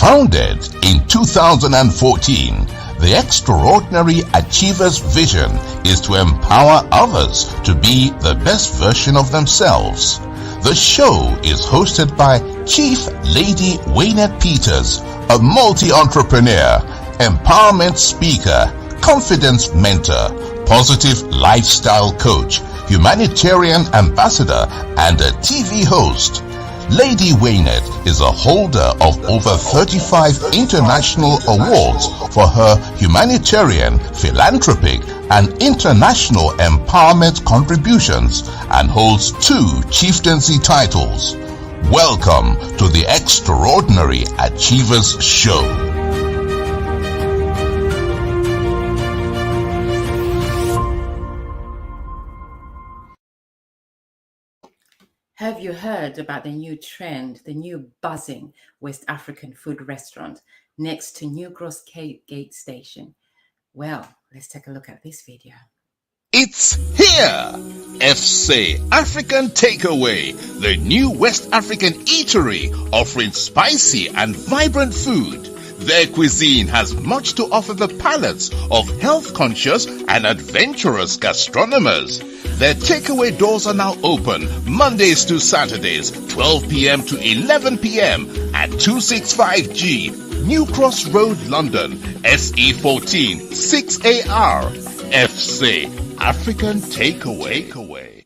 Founded in 2014, the Extraordinary Achievers' vision is to empower others to be the best version of themselves. The show is hosted by Chief Lady Waynette Peters, a multi-entrepreneur, empowerment speaker, confidence mentor, positive lifestyle coach, humanitarian ambassador, and a TV host. Lady Waynette is a holder of over 35 international awards for her humanitarian, philanthropic, and international empowerment contributions and holds 2 chieftaincy titles. Welcome to the Extraordinary Achievers Show. Have you heard about the new trend, the new buzzing West African food restaurant next to New Cross Gate Station? Well, let's take a look at this video. It's here! FC African Takeaway, the new West African eatery offering spicy and vibrant food. Their cuisine has much to offer the palates of health-conscious and adventurous gastronomers. Their takeaway doors are now open Mondays to Saturdays, 12 p.m. to 11 p.m. at 265G, New Cross Road, London, SE14 6AR. FC African Takeaway.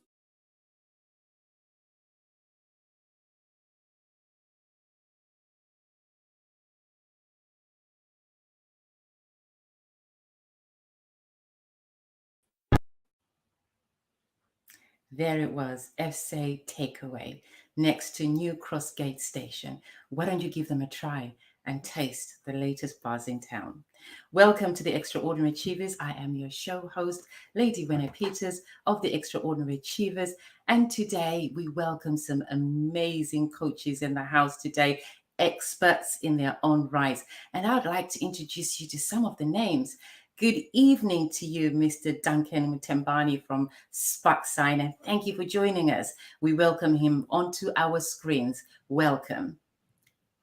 There it was, FC Takeaway, next to New Cross Gate Station. Why don't you give them a try and taste the latest buzz in town? Welcome to the Extraordinary Achievers. I am your show host, Lady Waynette Peters of the Extraordinary Achievers. And today we welcome some amazing coaches in the house today, experts in their own rights. And I would like to introduce you to some of the names. Good evening to you, Mr. Duncan Mutembani from SparkSync, and thank you for joining us. We welcome him onto our screens. Welcome.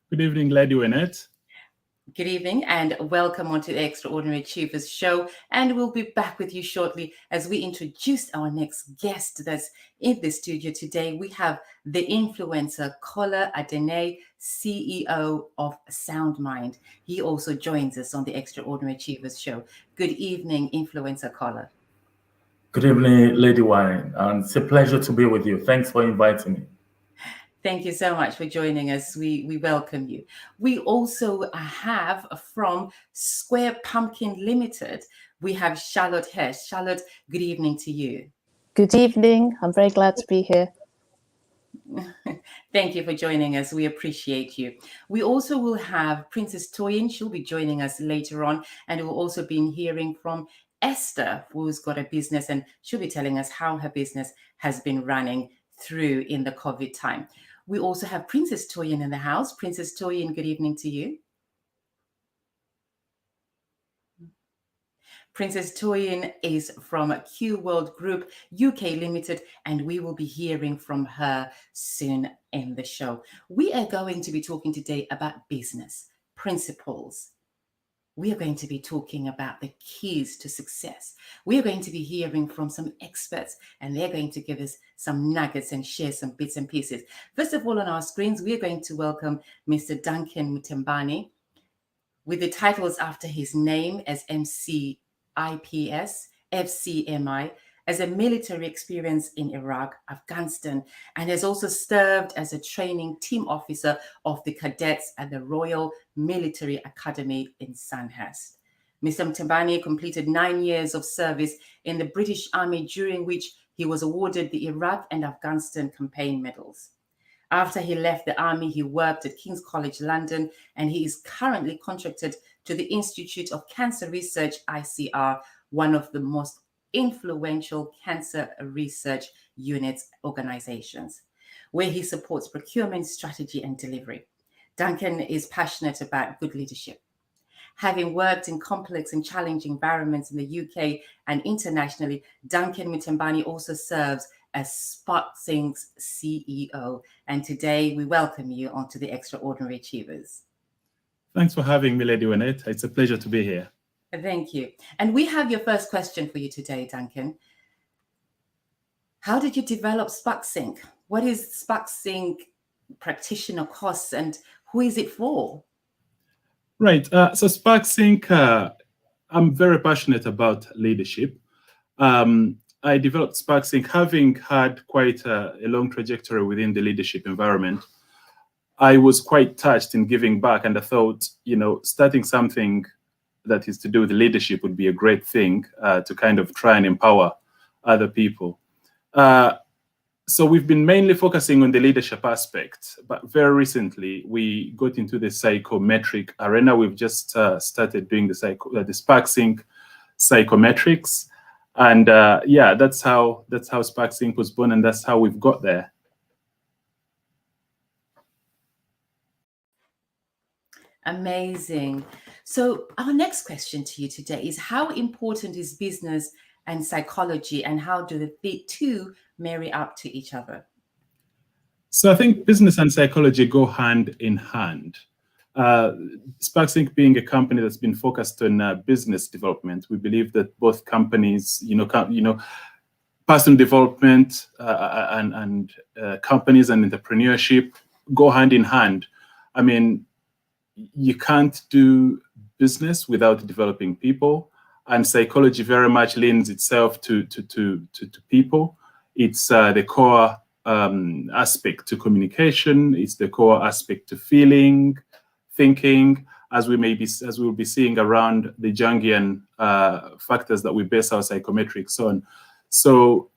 Good evening, Lady Waynette. Good evening, and welcome onto the Extraordinary Achievers show. And we'll be back with you shortly as we introduce our next guest that's in the studio today. We have the influencer Kola Adeneye, CEO of SoundMind. He also joins us on the Extraordinary Achievers show. Good evening, influencer Kola. Good evening, Lady Wine. It's a pleasure to be with you. Thanks for inviting me. Thank you so much for joining us. We welcome you. We also have from Square Pumpkin Limited, we have Charlotte Hersh. Charlotte, good evening to you. Good evening. I'm very glad to be here. Thank you for joining us. We appreciate you. We also will have Princess Toyin. She'll be joining us later on. And we'll also be hearing from Esther, who's got a business, and she'll be telling us how her business has been running through in the COVID time. We also have Princess Toyin in the house. Princess Toyin, good evening to you. Princess Toyin is from Q World Group UK Limited, and we will be hearing from her soon in the show. We are going to be talking today about business principles. We are going to be talking about the keys to success. We are going to be hearing from some experts, and they're going to give us some nuggets and share some bits and pieces. First of all, on our screens, we are going to welcome Mr. Duncan Mutembani with the titles after his name as MCIPS, FCMI, as a military experience in Iraq, Afghanistan, and has also served as a training team officer of the cadets at the Royal Military Academy in Sandhurst. Mr. Mutembani completed 9 years of service in the British Army, during which he was awarded the Iraq and Afghanistan campaign medals. After he left the army, he worked at King's College London, and he is currently contracted to the Institute of Cancer Research, ICR, one of the most influential cancer research units organizations, where he supports procurement, strategy, and delivery. Duncan is passionate about good leadership. Having worked in complex and challenging environments in the UK and internationally, Duncan Mutembani also serves as SparkSync's CEO. And today we welcome you onto the Extraordinary Achievers. Thanks for having me, Lady Wynette. It's a pleasure to be here. Thank you. And we have your first question for you today, Duncan. How did you develop SparkSync? What is SparkSync practitioner course and who is it for? Right. So SparkSync, I'm very passionate about leadership. I developed SparkSync having had quite a long trajectory within the leadership environment. I was quite touched in giving back, and I thought, starting something that is to do with leadership would be a great thing to kind of try and empower other people. So we've been mainly focusing on the leadership aspect, but very recently we got into the psychometric arena. We've just started doing the SparkSync psychometrics, and that's how SparkSync was born, and that's how we've got there. Amazing. So our next question to you today is, how important is business and psychology, and how do the two marry up to each other? So I think business and psychology go hand in hand. SparkSync being a company that's been focused on business development, we believe that both companies, personal development and companies and entrepreneurship go hand in hand. I mean, you can't do business without developing people, and psychology very much lends itself to people. It's the core aspect to communication. It's the core aspect to feeling, thinking, as we'll be seeing around the Jungian factors that we base our psychometrics on. So,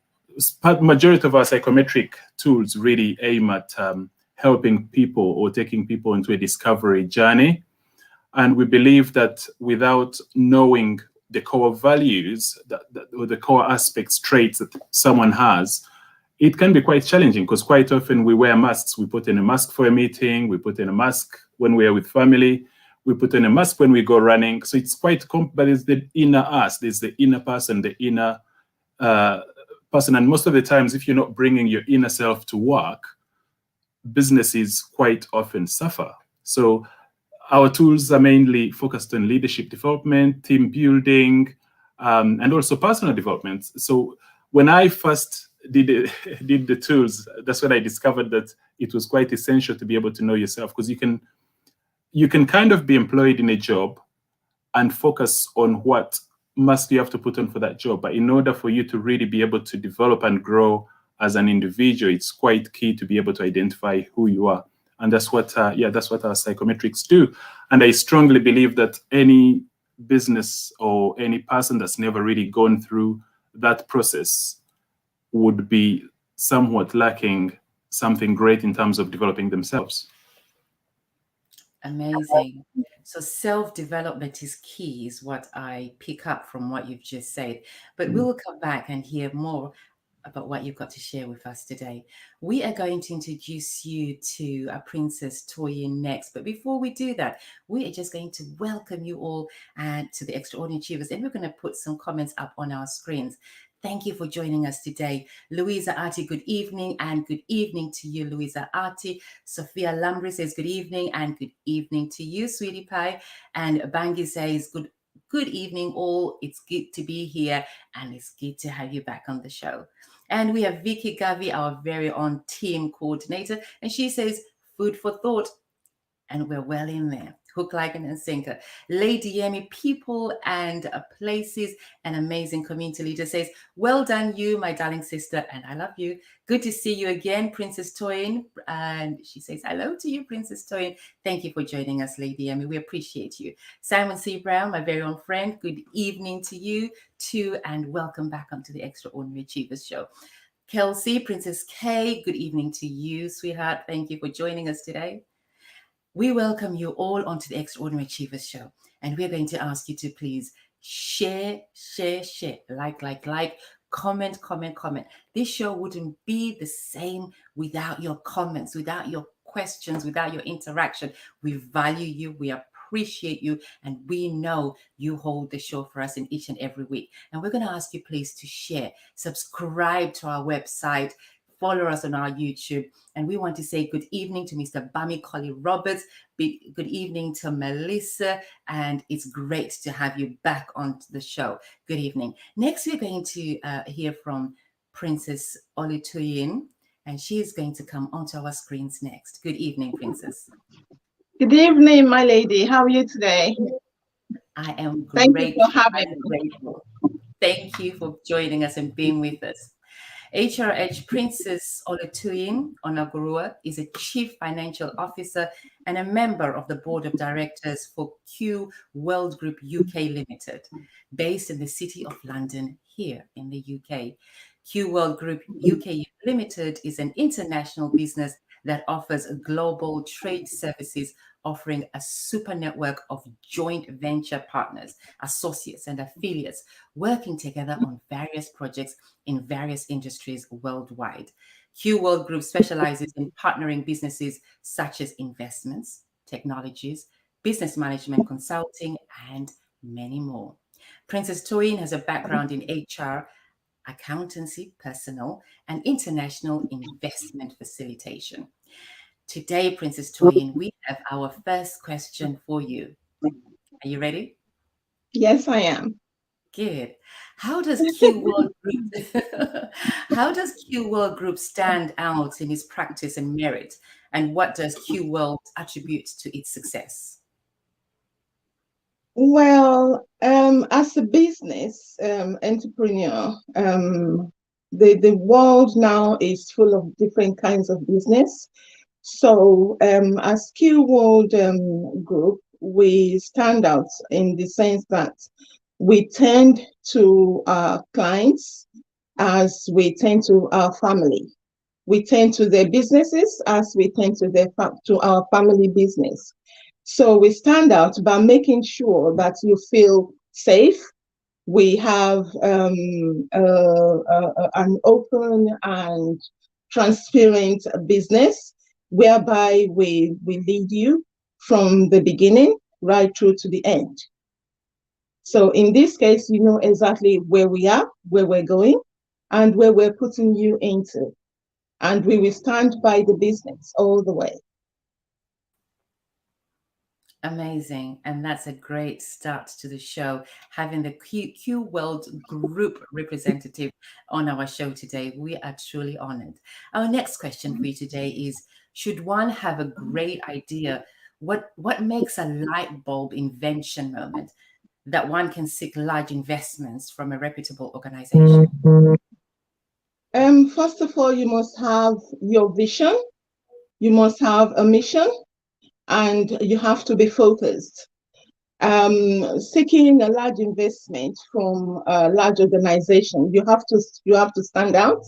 majority of our psychometric tools really aim at helping people or taking people into a discovery journey. And we believe that without knowing the core values, or the core aspects, traits that someone has, it can be quite challenging, because quite often we wear masks. We put in a mask for a meeting, we put in a mask when we are with family, we put in a mask when we go running. So it's quite but it's the inner us, there's the inner person, the inner person. And most of the times, if you're not bringing your inner self to work, businesses quite often suffer. So our tools are mainly focused on leadership development, team building, and also personal development. So when I first did the tools, that's when I discovered that it was quite essential to be able to know yourself, because you can kind of be employed in a job and focus on what must you have to put on for that job. But in order for you to really be able to develop and grow as an individual, it's quite key to be able to identify who you are. And that's what our psychometrics do. And I strongly believe that any business or any person that's never really gone through that process would be somewhat lacking something great in terms of developing themselves. Amazing. So self-development is key, is what I pick up from what you've just said. But we will come back and hear more about what you've got to share with us today. We are going to introduce you to Princess Toyin next. But before we do that, we are just going to welcome you all to the Extraordinary Achievers. And we're going to put some comments up on our screens. Thank you for joining us today. Louisa Arti, good evening, and good evening to you, Louisa Arti. Sophia Lambri says good evening, and good evening to you, Sweetie Pie. And Bangi says good evening all. It's good to be here, and it's good to have you back on the show. And we have Vicky Gavi, our very own team coordinator, and she says food for thought, and we're well in there. Hook, line, and sinker. Lady Yemi, people and places, an amazing community leader, says, well done you, my darling sister, and I love you. Good to see you again, Princess Toyin. And she says, hello to you, Princess Toyin. Thank you for joining us, Lady Yemi. We appreciate you. Simon C. Brown, my very own friend, good evening to you too, and welcome back onto the Extraordinary Achievers Show. Kelsey, Princess K, good evening to you, sweetheart. Thank you for joining us today. We welcome you all onto the Extraordinary Achievers Show, and we're going to ask you to please share, like, comment. This show wouldn't be the same without your comments, without your questions, without your interaction. We value you. We are appreciate you, and we know you hold the show for us in each and every week. And we're going to ask you please to share, subscribe to our website, follow us on our YouTube. And we want to say good evening to Mr. Bami Collie Roberts. Good evening to Melissa. And it's great to have you back on the show. Good evening. Next, we're going to hear from Princess Olutoyin, and she is going to come onto our screens next. Good evening, Princess. Good evening, my lady. How are you today? I am Thank great. you for having me. Grateful. Thank you for joining us and being with us. HRH Princess Olutoyin Onagoruwa is a Chief Financial Officer and a member of the Board of Directors for Q World Group UK Limited, based in the City of London here in the UK. Q World Group UK Limited is an international business that offers global trade services, offering a super network of joint venture partners, associates, and affiliates working together on various projects in various industries worldwide. Q World Group specializes in partnering businesses such as investments, technologies, business management consulting, and many more. Princess Toyin has a background in HR, accountancy, personnel, and international investment facilitation. Today, Princess Toyin, we have our first question for you. Are you ready? Yes, I am. Good. How does Q World Group how does Q World Group stand out in its practice and merit? And what does Q World attribute to its success? Well, as a business entrepreneur, the world now is full of different kinds of business. So as Q World Group, we stand out in the sense that we tend to our clients as we tend to our family. We tend to their businesses as we tend to our family business. So we stand out by making sure that you feel safe. We have an open and transparent business whereby we lead you from the beginning right through to the end. So in this case, you know exactly where we are, where we're going, and where we're putting you into. And we will stand by the business all the way. Amazing. And that's a great start to the show, having the Q World Group representative on our show today. We are truly honored. Our next question for you today is, should one have a great idea, what makes a light bulb invention moment that one can seek large investments from a reputable organization? First of all, you must have your vision, you must have a mission, and you have to be focused. Seeking a large investment from a large organization, you have to stand out,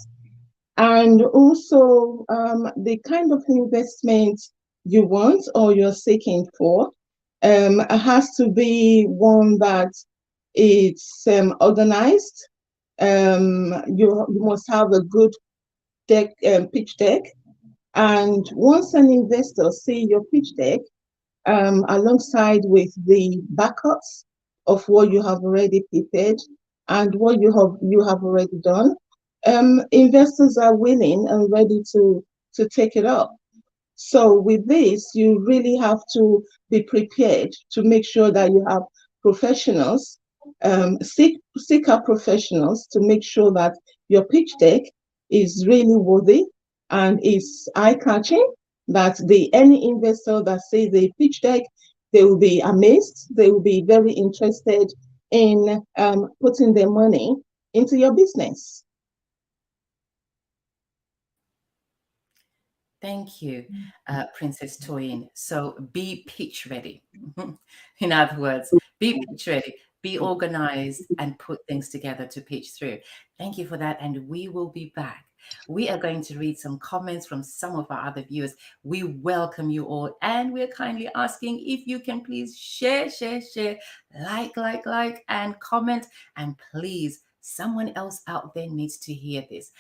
and also the kind of investment you want or you're seeking for has to be one that it's organized. You must have a good pitch deck. And once an investor see your pitch deck, alongside with the backups of what you have already prepared and what you have already done, investors are willing and ready to take it up. So with this, you really have to be prepared to make sure that you have professionals, seek out professionals to make sure that your pitch deck is really worthy and is eye-catching, that any investor that sees the pitch deck, they will be amazed. They will be very interested in putting their money into your business. Thank you, Princess Toyin. So be pitch ready. In other words, be pitch ready, be organized, and put things together to pitch through. Thank you for that. And we will be back. We are going to read some comments from some of our other viewers. We welcome you all, and we're kindly asking if you can please share, like, and comment. And please, someone else out there needs to hear this.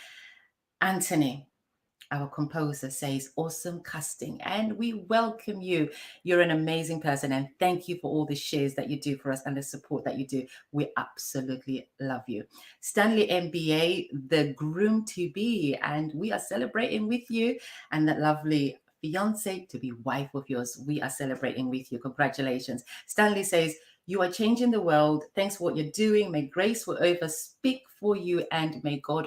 Anthony, Our composer says, awesome casting, and we welcome you. You're an amazing person, and thank you for all the shares that you do for us and the support that you do. We absolutely love you. Stanley MBA, the groom to be, and we are celebrating with you, and that lovely fiance to be wife of yours. We are celebrating with you. Congratulations. Stanley says, you are changing the world. Thanks for what you're doing. May grace forever speak for you, and may God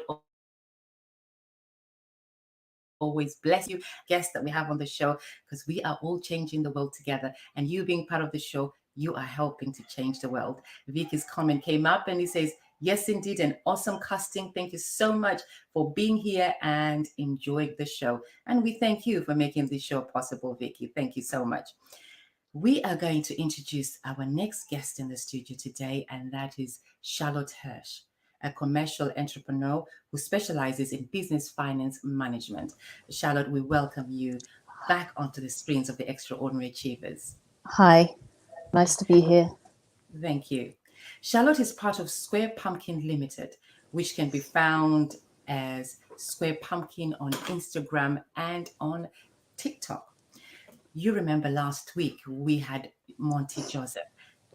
always bless you, guests that we have on the show, because we are all changing the world together. And you being part of the show, you are helping to change the world. Vicky's comment came up and he says, yes, indeed, an awesome casting. Thank you so much for being here and enjoying the show. And we thank you for making this show possible, Vicky. Thank you so much. We are going to introduce our next guest in the studio today, and that is Charlotte Hersh, a commercial entrepreneur who specializes in business finance management. Charlotte, we welcome you back onto the screens of the Extraordinary Achievers. Hi, nice to be here. Thank you. Charlotte is part of Square Pumpkin Limited, which can be found as Square Pumpkin on Instagram and on TikTok. You remember last week we had Monty Joseph,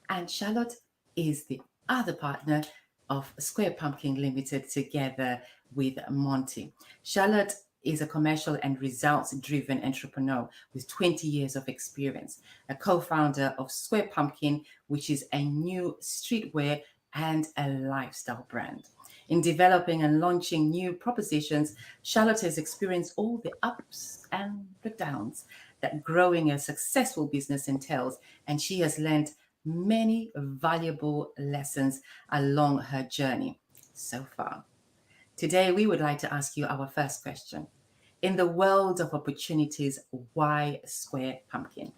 and Charlotte is the other partner of Square Pumpkin Limited together with Monty. Charlotte is a commercial and results-driven entrepreneur with 20 years of experience, a co-founder of Square Pumpkin, which is a new streetwear and a lifestyle brand. In developing and launching new propositions, Charlotte has experienced all the ups and the downs that growing a successful business entails, and she has learned many valuable lessons along her journey so far. Today, we would like to ask you our first question. In the world of opportunities, why Square Pumpkin?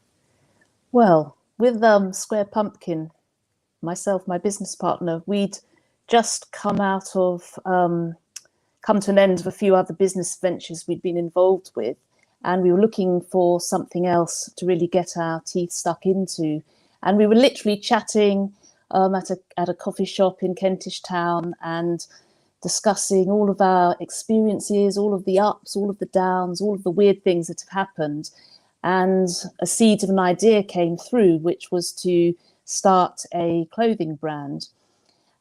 Well, with Square Pumpkin, myself, my business partner, we'd just come to an end of a few other business ventures we'd been involved with, and we were looking for something else to really get our teeth stuck into. And we were literally chatting at a coffee shop in Kentish Town and discussing all of our experiences, all of the ups, all of the downs, all of the weird things that have happened. And a seed of an idea came through, which was to start a clothing brand.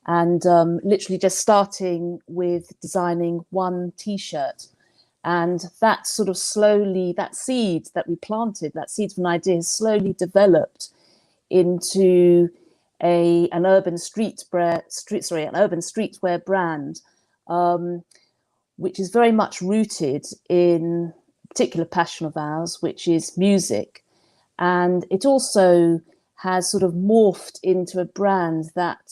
And literally just starting with designing one T-shirt. And that sort of slowly, that seed that we planted, that seed of an idea has slowly developed into an urban streetwear brand, which is very much rooted in a particular passion of ours, which is music. And it also has sort of morphed into a brand that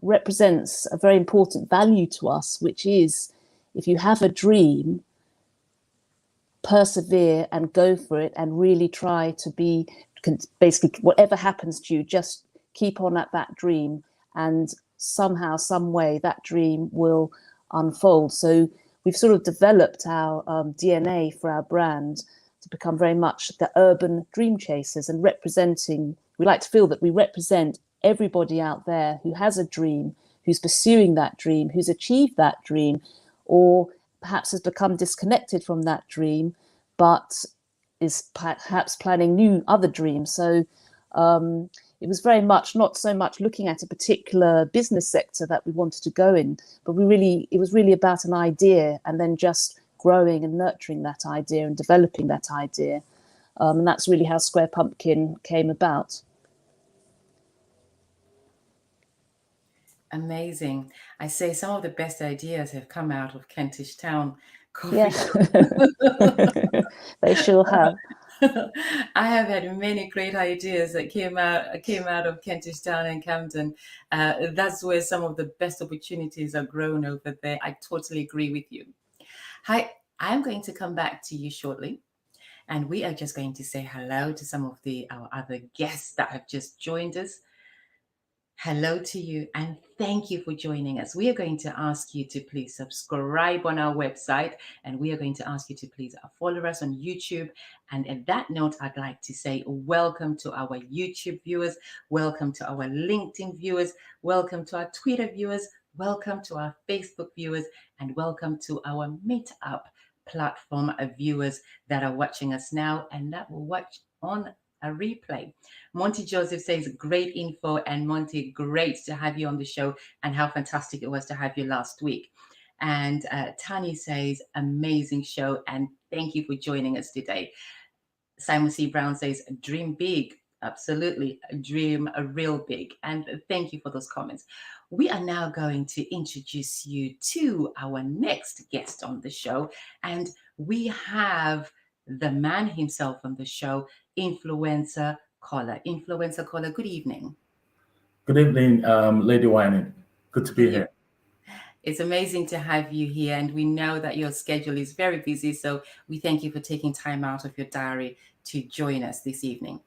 represents a very important value to us, which is, if you have a dream, persevere and go for it and really try to be, basically whatever happens to you, just keep on at that dream, and somehow, some way, that dream will unfold. So we've sort of developed our DNA for our brand to become very much the urban dream chasers, and we like to feel that we represent everybody out there who has a dream, who's pursuing that dream, who's achieved that dream, or perhaps has become disconnected from that dream, but is perhaps planning other dreams. So it was very much not so much looking at a particular business sector that we wanted to go in, but it was really about an idea, and then just growing and nurturing that idea and developing that idea. And that's really how Square Pumpkin came about. Amazing. I say some of the best ideas have come out of Kentish Town coffee Yeah. shop. They sure have. I have had many great ideas that came out of Kentish Town and Camden. That's where some of the best opportunities are grown over there. I totally agree with you. Hi, I'm going to come back to you shortly, and we are just going to say hello to some of our other guests that have just joined us. Hello to you, and thank you for joining us. We are going to ask you to please subscribe on our website, and we are going to ask you to please follow us on YouTube. And at that note, I'd like to say welcome to our YouTube viewers, welcome to our LinkedIn viewers, welcome to our Twitter viewers, welcome to our Facebook viewers, and welcome to our Meetup platform viewers that are watching us now and that will watch on a replay. Monty Joseph says, great info. And Monty, great to have you on the show, and how fantastic it was to have you last week. And Tani says, amazing show, and thank you for joining us today. Simon C. Brown says, dream big. Absolutely, dream real big. And thank you for those comments. We are now going to introduce you to our next guest on the show. And we have the man himself on the show, Influencer Kola. Influencer Kola, good evening. Good evening, Lady Wine. Good to be here. It's amazing to have you here, and we know that your schedule is very busy, so we thank you for taking time out of your diary to join us this evening.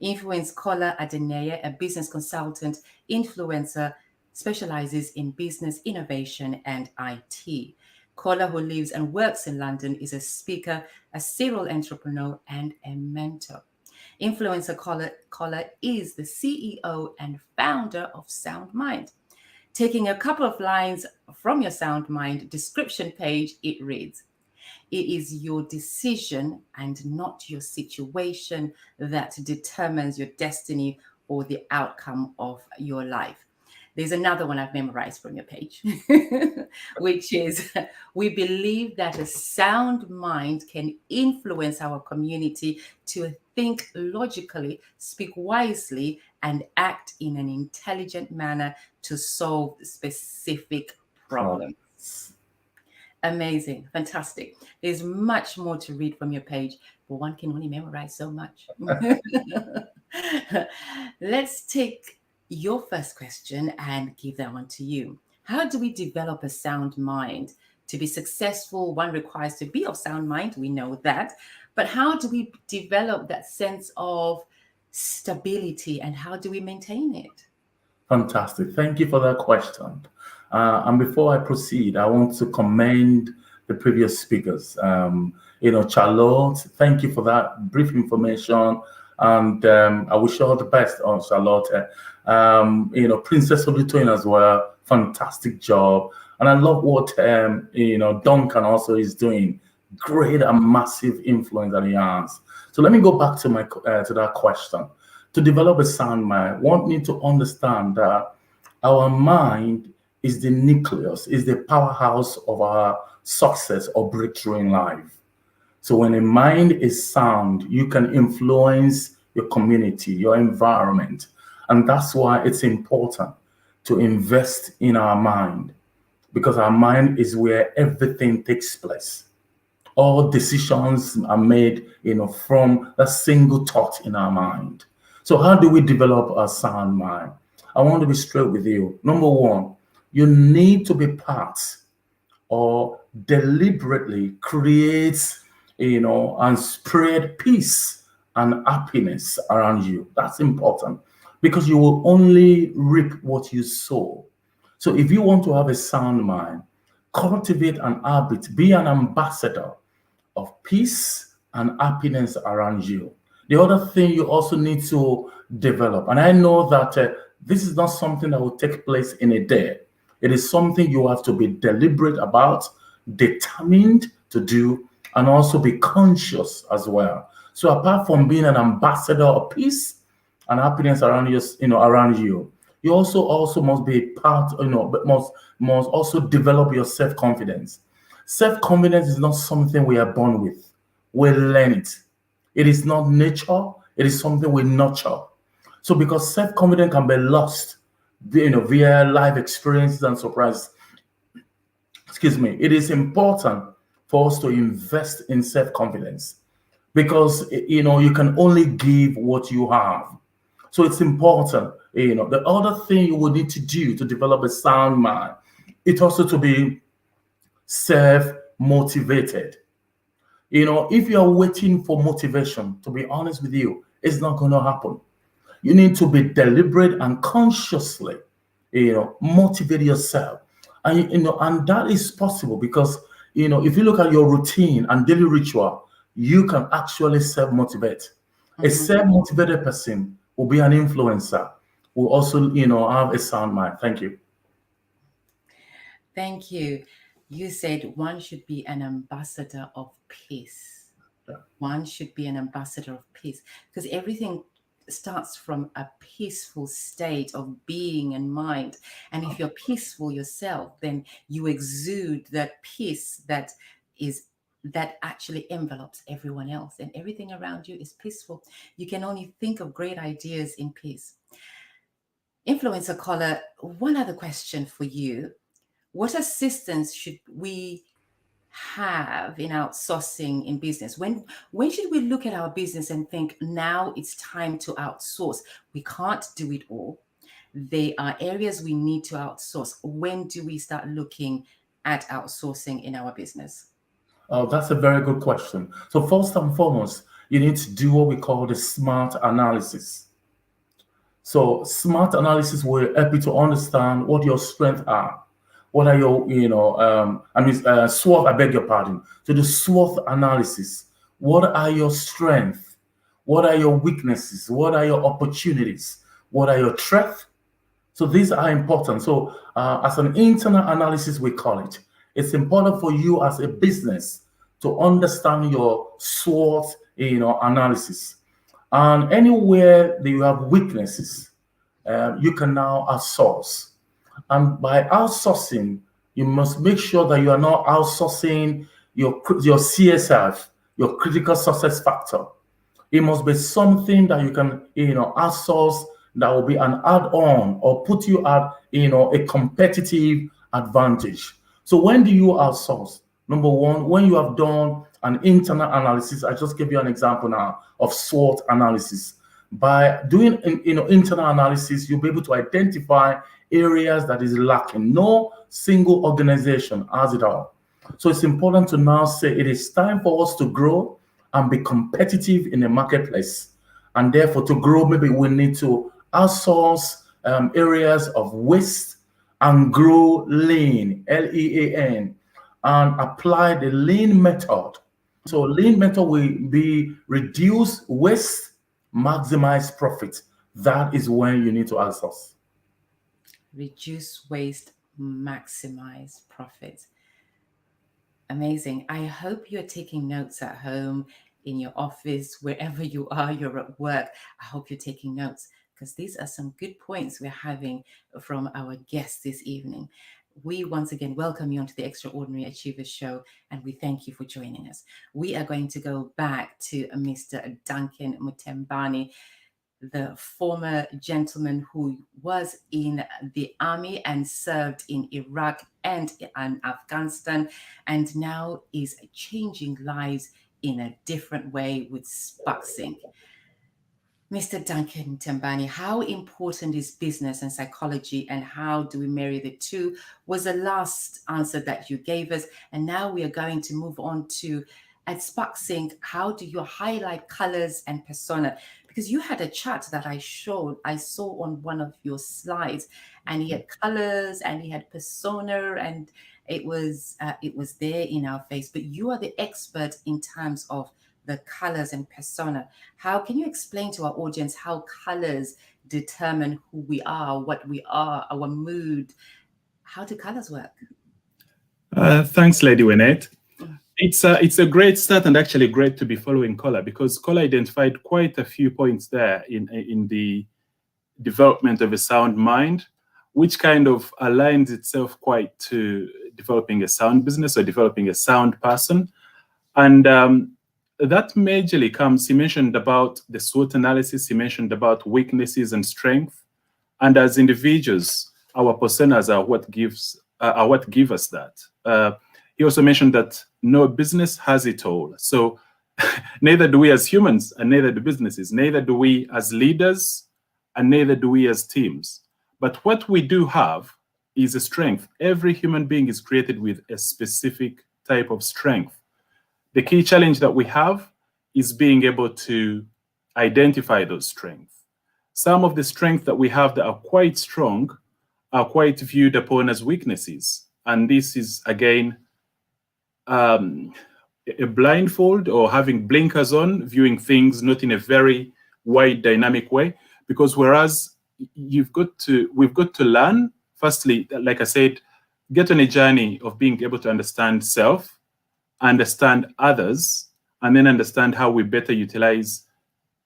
Influencer Kola Adeneye, a business consultant, influencer, specializes in business innovation and IT. Kola, who lives and works in London, is a speaker, a serial entrepreneur, and a mentor. Influencer Kola is the CEO and founder of Sound Mind. Taking a couple of lines from your Sound Mind description page, it reads, it is your decision and not your situation that determines your destiny or the outcome of your life. There's another one I've memorized from your page, which is, we believe that a sound mind can influence our community to think logically, speak wisely, and act in an intelligent manner to solve specific problems. Amazing, fantastic. There's much more to read from your page, but one can only memorize so much. Let's take your first question and give that one to you. How do we develop a sound mind? To be successful, one requires to be of sound mind. We know that. But how do we develop that sense of stability, and how do we maintain it? Fantastic. Thank you for that question. And before I proceed, I want to commend the previous speakers. Charlotte, thank you for that brief information. And I wish you all the best on Charlotte. Princess Olutoyin as well. Fantastic job. And I love what, Duncan also is doing. Great and massive influence that he has. So let me go back to to that question. To develop a sound mind, one need to understand that our mind is the nucleus, is the powerhouse of our success or breakthrough in life. So when a mind is sound, you can influence your community, your environment. And that's why it's important to invest in our mind, because our mind is where everything takes place. All decisions are made, from a single thought in our mind. So how do we develop a sound mind? I want to be straight with you. Number one, you need to be part or deliberately create, and spread peace and happiness around you. That's important, because you will only reap what you sow. So if you want to have a sound mind, cultivate an habit, be an ambassador of peace and happiness around you. The other thing you also need to develop, and I know that this is not something that will take place in a day. It is something you have to be deliberate about, determined to do, and also be conscious as well. So apart from being an ambassador of peace and happiness around you, you also must be part, must also develop your self-confidence. Self-confidence is not something we are born with. We learn it. It is not nature. It is something we nurture. So because self-confidence can be lost, via life experiences and surprises, it is important for us to invest in self-confidence, because, you can only give what you have. So it's important. The other thing you would need to do to develop a sound mind, it's also to be self-motivated. If you're waiting for motivation, to be honest with you, it's not going to happen. You need to be deliberate and consciously, motivate yourself. And that is possible because, if you look at your routine and daily ritual, you can actually self-motivate. Mm-hmm. A self-motivated person will be an influencer, will also, have a sound mind. Thank you. Thank you. You said one should be an ambassador of peace. Yeah. One should be an ambassador of peace, because everything starts from a peaceful state of being and mind. And if you're peaceful yourself, then you exude that peace that actually envelopes everyone else, and everything around you is peaceful. You can only think of great ideas in peace. Influencer Kola, one other question for you. What assistance should we have in outsourcing in business? When should we look at our business and think, now it's time to outsource? We can't do it all. There are areas we need to outsource. When do we start looking at outsourcing in our business? Oh, that's a very good question. So first and foremost, you need to do what we call the SMART analysis. So SMART analysis will help you to understand what your strengths are. What are your, SWOT, I beg your pardon. So the SWOT analysis, what are your strengths? What are your weaknesses? What are your opportunities? What are your threats? So these are important. So as an internal analysis, we call it. It's important for you as a business to understand your SWOT, analysis. And anywhere that you have weaknesses, you can now outsource. And by outsourcing, you must make sure that you are not outsourcing your CSF, your critical success factor. It must be something that you can, outsource that will be an add-on or put you at, a competitive advantage. So when do you outsource? Number one, when you have done an internal analysis. I just gave you an example now of SWOT analysis. By doing, internal analysis, you'll be able to identify areas that is lacking. No single organization has it all. So it's important to now say it is time for us to grow and be competitive in the marketplace. And therefore, to grow, maybe we need to outsource areas of waste and grow lean, L-E-A-N, and apply the lean method. So lean method will be reduce waste, maximize profit. That is when you need to outsource. Reduce waste, maximize profit. Amazing. I hope you're taking notes at home, in your office, wherever you are, you're at work. I hope you're taking notes, because these are some good points we're having from our guests this evening. We once again welcome you onto the Extraordinary Achievers Show, and we thank you for joining us. We are going to go back to Mr. Duncan Mutembani, the former gentleman who was in the army and served in Iraq and in Afghanistan, and now is changing lives in a different way with SparkSync. Mr. Duncan Mutembani, how important is business and psychology, and how do we marry the two? Was the last answer that you gave us. And now we are going to move on to, at SparkSync, how do you highlight colors and persona? Because you had a chart that I saw on one of your slides, and he had colors and he had persona, and it was there in our face. But you are the expert in terms of the colors and persona. How can you explain to our audience how colors determine who we are, what we are, our mood? How do colors work? Thanks, Lady Winette. It's a great start, and actually great to be following Kola, because Kola identified quite a few points there in the development of a sound mind, which kind of aligns itself quite to developing a sound business or developing a sound person. And that majorly comes, he mentioned about the SWOT analysis, he mentioned about weaknesses and strength. And as individuals, our personas are what give us that. He also mentioned that no business has it all. So neither do we as humans, and neither do businesses, neither do we as leaders, and neither do we as teams. But what we do have is a strength. Every human being is created with a specific type of strength. The key challenge that we have is being able to identify those strengths. Some of the strengths that we have that are quite strong are quite viewed upon as weaknesses. And this is, again, a blindfold or having blinkers on, viewing things not in a very wide, dynamic way. Because whereas we've got to learn, firstly, like I said, get on a journey of being able to understand self, understand others, and then understand how we better utilize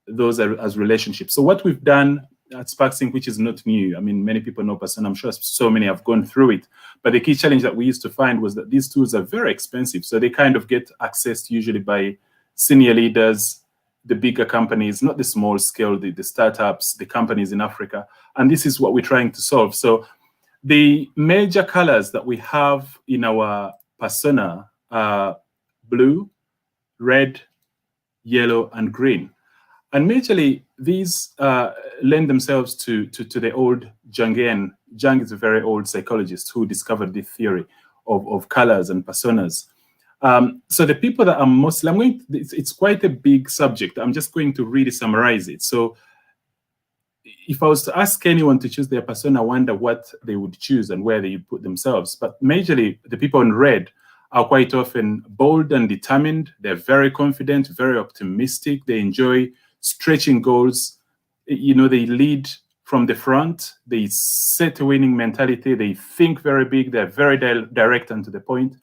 those as relationships. So what we've done at SparkSync, which is not new, I mean, many people know Persona, I'm sure so many have gone through it, but the key challenge that we used to find was that these tools are very expensive. So they kind of get accessed usually by senior leaders, the bigger companies, not the small scale, the startups, the companies in Africa. And this is what we're trying to solve. So the major colors that we have in our persona are blue, red, yellow, and green. And majorly, these lend themselves to the old Jungian. Jung is a very old psychologist who discovered the theory of colors and personas. So the people that are mostly, it's quite a big subject. I'm just going to really summarize it. So if I was to ask anyone to choose their persona, I wonder what they would choose and where they would put themselves. But majorly, the people in red are quite often bold and determined. They're very confident, very optimistic. They enjoy stretching goals. You know, they lead from the front. They set a winning mentality. They think very big. They're very direct and to the point.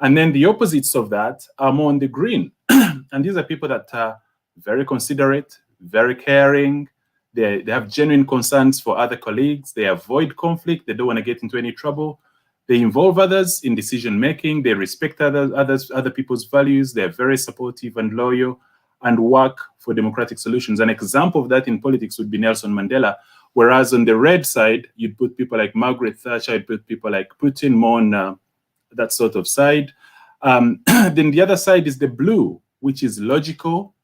And then the opposites of that are more on the green. And these are people that are very considerate, very caring. They have genuine concerns for other colleagues. They avoid conflict. They don't want to get into any trouble. They involve others in decision-making. They respect other people's values. They're very supportive and loyal and work for democratic solutions. An example of that in politics would be Nelson Mandela, whereas on the red side, you'd put people like Margaret Thatcher, you'd put people like Putin more on that sort of side. Then the other side is the blue, which is logical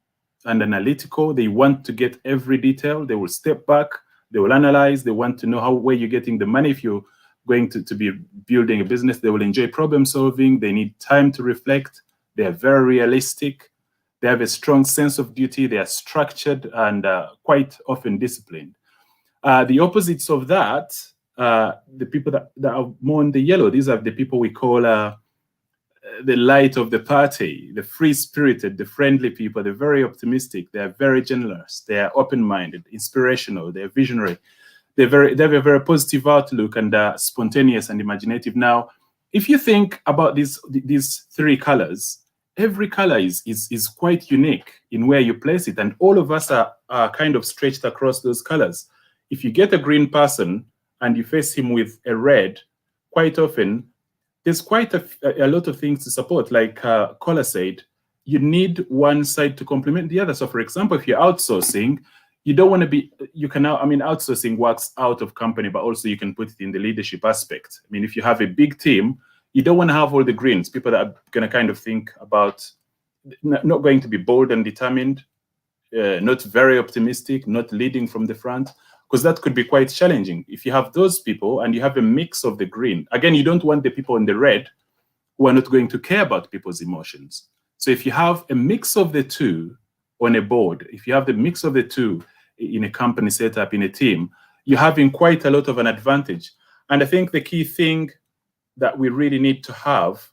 and analytical. They want to get every detail. They will step back. They will analyze. They want to know where you're getting the money. If you're going to be building a business, they will enjoy problem solving. They need time to reflect. They are very realistic. They have a strong sense of duty. They are structured and quite often disciplined. The opposites of that, the people that are more in the yellow, these are the people we call the light of the party, the free-spirited, the friendly people. They're very optimistic. They are very generous. They are open-minded, inspirational. They're visionary. They have a very positive outlook and spontaneous and imaginative. Now, if you think about these three colors, every color is quite unique in where you place it, and all of us are kind of stretched across those colors. If you get a green person and you face him with a red, quite often there's quite a lot of things to support. Like Kola said, you need one side to complement the other. So, for example, if you're outsourcing, you don't want to be, you can now, I mean, outsourcing works out of company, but also you can put it in the leadership aspect. I mean, if you have a big team, you don't want to have all the greens, people that are going to kind of think about not going to be bold and determined, not very optimistic, not leading from the front, because that could be quite challenging. If you have those people and you have a mix of the green, again, you don't want the people in the red who are not going to care about people's emotions. So if you have a mix of the two on a board, if you have the mix of the two in a company setup, in a team, you're having quite a lot of an advantage. And I think the key thing that we really need to have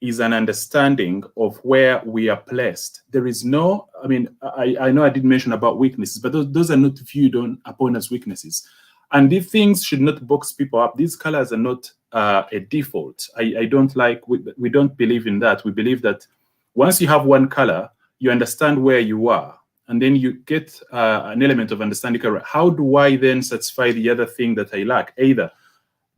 is an understanding of where we are placed. There is no, I mean, I know I did mention about weaknesses, but those are not viewed upon as weaknesses. And these things should not box people up. These colors are not a default. I don't like, we don't believe in that. We believe that once you have one color, you understand where you are. And then you get an element of understanding, how do I then satisfy the other thing that I lack? Either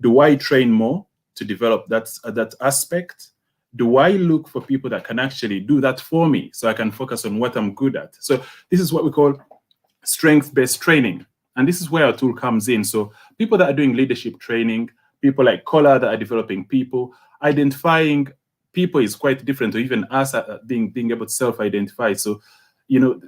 do I train more to develop that aspect? Do I look for people that can actually do that for me so I can focus on what I'm good at? So this is what we call strength-based training. And this is where our tool comes in. So people that are doing leadership training, people like Kola that are developing people, identifying people is quite different, or even us being able to self-identify. So, you know,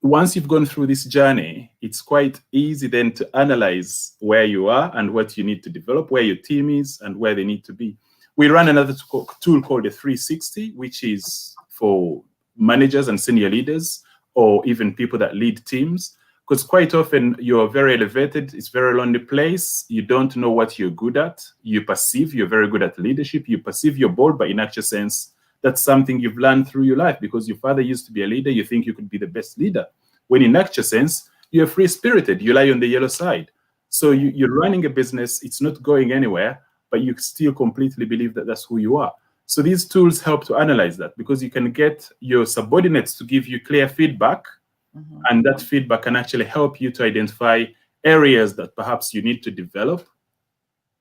once you've gone through this journey, it's quite easy then to analyze where you are and what you need to develop, where your team is and where they need to be. We run another tool called the 360, which is for managers and senior leaders, or even people that lead teams, because quite often you're very elevated. It's a very lonely place. You don't know what you're good at. You perceive you're very good at leadership. You perceive you're bold, but in actual sense, that's something you've learned through your life because your father used to be a leader. You think you could be the best leader. When in actual sense, you're free-spirited. You lie on the yellow side. So you're running a business. It's not going anywhere, but you still completely believe that that's who you are. So these tools help to analyze that, because you can get your subordinates to give you clear feedback, and that feedback can actually help you to identify areas that perhaps you need to develop.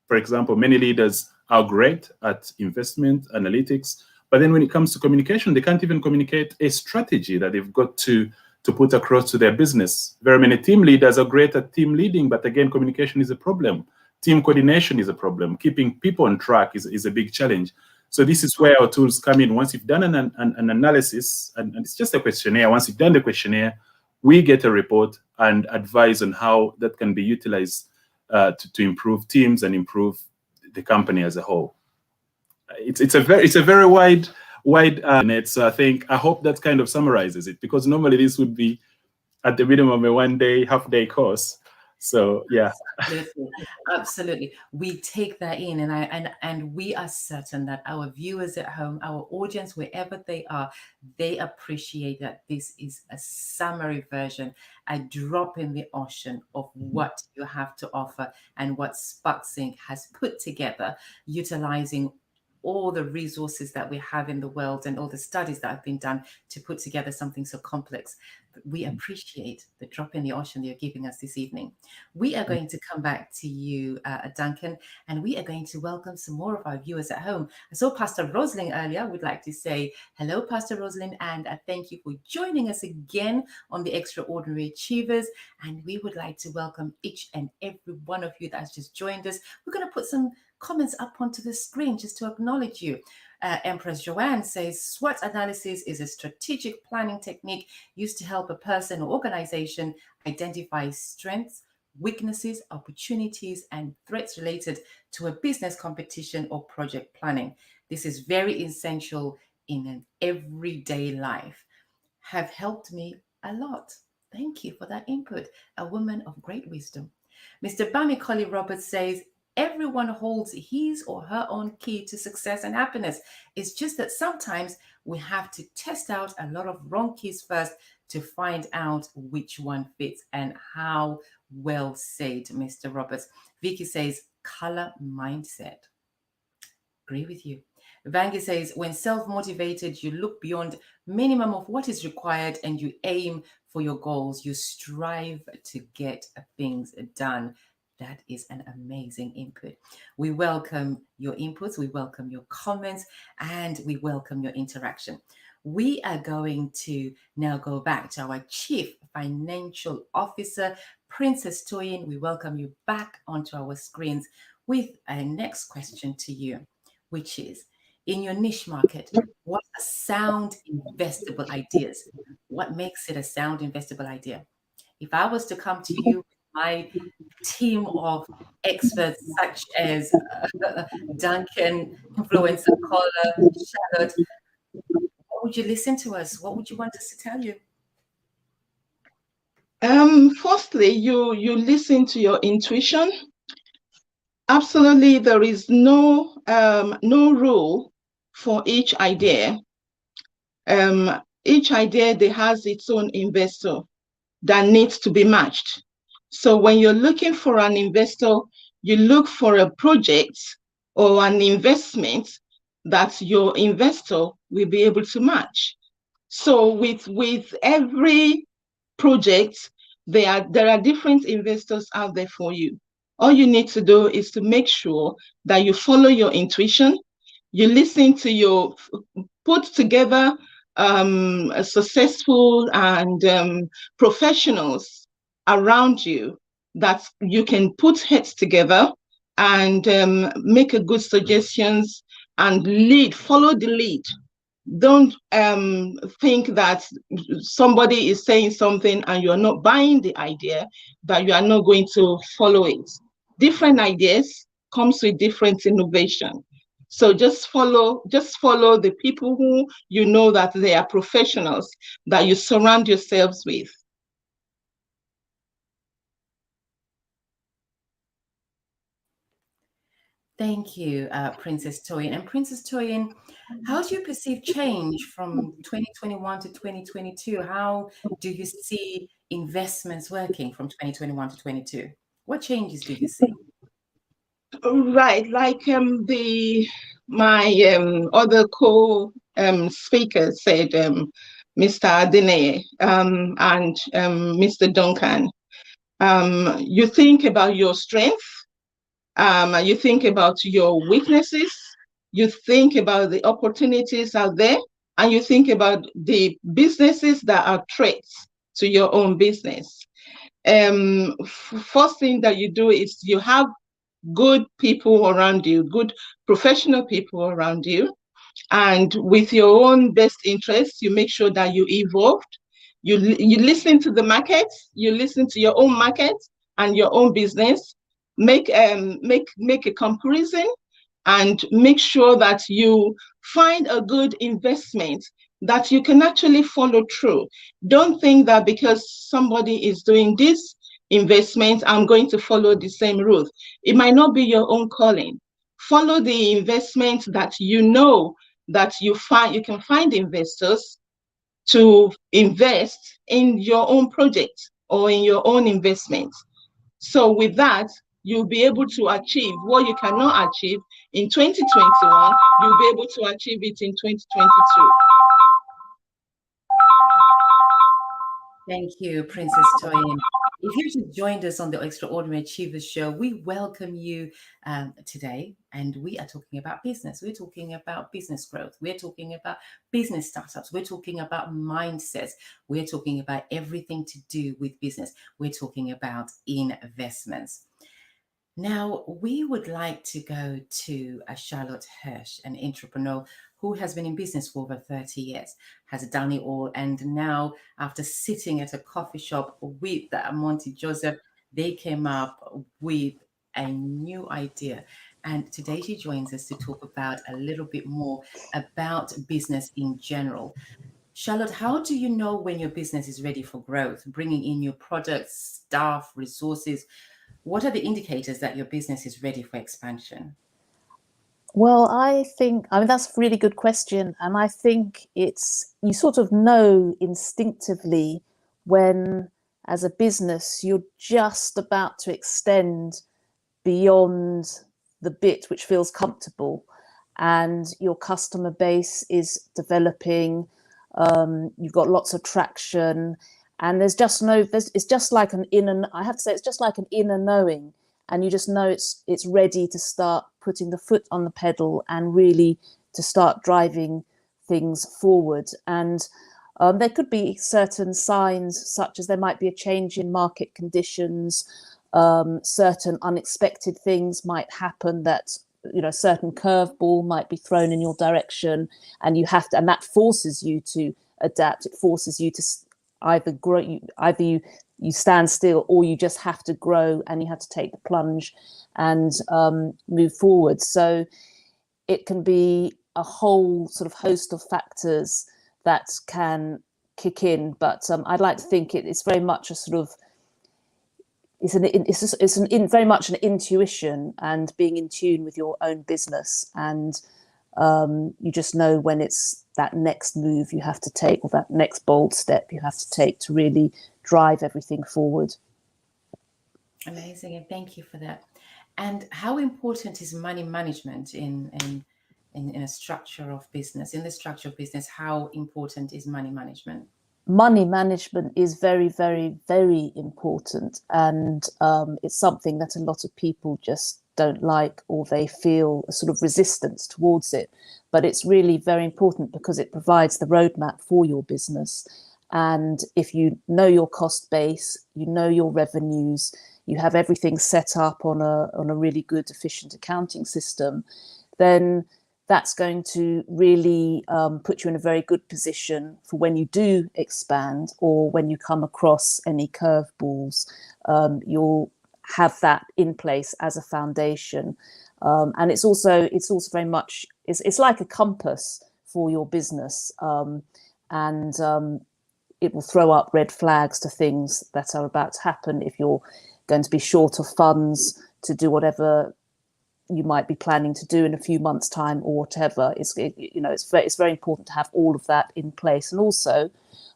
For example, many leaders are great at investment analytics, but then when it comes to communication, they can't even communicate a strategy that they've got to put across to their business. Very many team leaders are great at team leading, but again, communication is a problem. Team coordination is a problem. Keeping people on track is a big challenge. So this is where our tools come in. Once you've done an analysis, and it's just a questionnaire, once you've done the questionnaire, we get a report and advise on how that can be utilized to improve teams and improve the company as a whole. It's a very wide net. So I hope that kind of summarizes it, because normally this would be at the minimum a half-day course. So yeah. Absolutely. We take that in, and we are certain that our viewers at home, our audience, wherever they are, they appreciate that this is a summary version, a drop in the ocean of what you have to offer and what SparkSync has put together, utilizing all the resources that we have in the world and all the studies that have been done to put together something so complex. We appreciate the drop in the ocean you're giving us this evening. We are going to come back to you, Duncan, and we are going to welcome some more of our viewers at home. I saw Pastor Rosalind earlier. We'd like to say hello, Pastor Rosalind, and thank you for joining us again on the Extraordinary Achievers. And we would like to welcome each and every one of you that has just joined us. We're going to put some comments up onto the screen just to acknowledge you. Empress Joanne says, SWOT analysis is a strategic planning technique used to help a person or organization identify strengths, weaknesses, opportunities, and threats related to a business competition or project planning. This is very essential in an everyday life. Have helped me a lot. Thank you for that input. A woman of great wisdom. Mr. Bamikoli Roberts says, everyone holds his or her own key to success and happiness. It's just that sometimes we have to test out a lot of wrong keys first to find out which one fits. And how well said, Mr. Roberts. Vicky says, color mindset. Agree with you. Vangi says, when self-motivated, you look beyond minimum of what is required and you aim for your goals. You strive to get things done. That is an amazing input. We welcome your inputs, we welcome your comments, and we welcome your interaction. We are going to now go back to our Chief Financial Officer, Princess Toyin. We welcome you back onto our screens with a next question to you, which is, in your niche market, what are sound investable ideas? What makes it a sound investable idea? If I was to come to you, my team of experts such as Duncan, influencer Kola, Charlotte, what would you listen to us? What would you want us to tell you? Firstly, you listen to your intuition. Absolutely, there is no rule for each idea. Each idea that has its own investor that needs to be matched. So when you're looking for an investor, you look for a project or an investment that your investor will be able to match. So with every project, there are different investors out there for you. All you need to do is to make sure that you follow your intuition, you listen to your, put together a successful and professionals around you that you can put heads together and make a good suggestions and follow the lead. Don't think that somebody is saying something and you're not buying the idea, that you are not going to follow it. Different ideas comes with different innovation. So just follow the people who you know that they are professionals that you surround yourselves with. Thank you, Princess Toyin. And Princess Toyin, how do you perceive change from 2021 to 2022? How do you see investments working from 2021 to 22? What changes do you see? Right, like my other speaker said, Mr. Adeneye and Mr. Duncan. You think about your strength, you think about your weaknesses, you think about the opportunities out there, and you think about the businesses that are threats to your own business. First thing that you do is you have good people around you, good professional people around you. And with your own best interests, you make sure that you evolved. You listen to the market, you listen to your own market and your own business. Make a comparison and make sure that you find a good investment that you can actually follow through. Don't think that because somebody is doing this investment, I'm going to follow the same route. It might not be your own calling. Follow the investment that you know that you can find investors to invest in your own project or in your own investment. So with that, you'll be able to achieve what you cannot achieve in 2021, you'll be able to achieve it in 2022. Thank you, Princess Toyin. If you just joined us on the Extraordinary Achievers Show, we welcome you today. And we are talking about business. We're talking about business growth. We're talking about business startups. We're talking about mindsets. We're talking about everything to do with business. We're talking about investments. Now, we would like to go to Charlotte Hersh, an entrepreneur who has been in business for over 30 years, has done it all. And now, after sitting at a coffee shop with Monty Joseph, they came up with a new idea. And today she joins us to talk about a little bit more about business in general. Charlotte, how do you know when your business is ready for growth, bringing in new products, staff, resources? What are the indicators that your business is ready for expansion? Well, I mean, that's a really good question. And I think you sort of know instinctively when, as a business, you're just about to extend beyond the bit which feels comfortable and your customer base is developing. You've got lots of traction. And it's just like an inner, I have to say, it's just like an inner knowing. And you just know it's ready to start putting the foot on the pedal and really to start driving things forward. And there could be certain signs, such as there might be a change in market conditions, certain unexpected things might happen that, certain curveball might be thrown in your direction, and and that forces you to adapt. It forces you to either grow, you stand still, or you just have to grow and you have to take the plunge and move forward. So it can be a whole sort of host of factors that can kick in, but I'd like to think it's very much a sort of very much an intuition and being in tune with your own business, and you just know when it's that next move you have to take, or that next bold step you have to take to really drive everything forward. Amazing, and thank you for that. And how important is money management in a structure of business? In the structure of business, how important is money management? Money management is very, very, very important, and it's something that a lot of people just don't like, or they feel a sort of resistance towards it. But it's really very important because it provides the roadmap for your business. And if you know your cost base, you know your revenues, you have everything set up on a really good, efficient accounting system, then that's going to really put you in a very good position for when you do expand, or when you come across any curveballs. You'll have that in place as a foundation, and it's also very much it's like a compass for your business, and it will throw up red flags to things that are about to happen if you're going to be short of funds to do whatever you might be planning to do in a few months' time or whatever. It's very important to have all of that in place, and also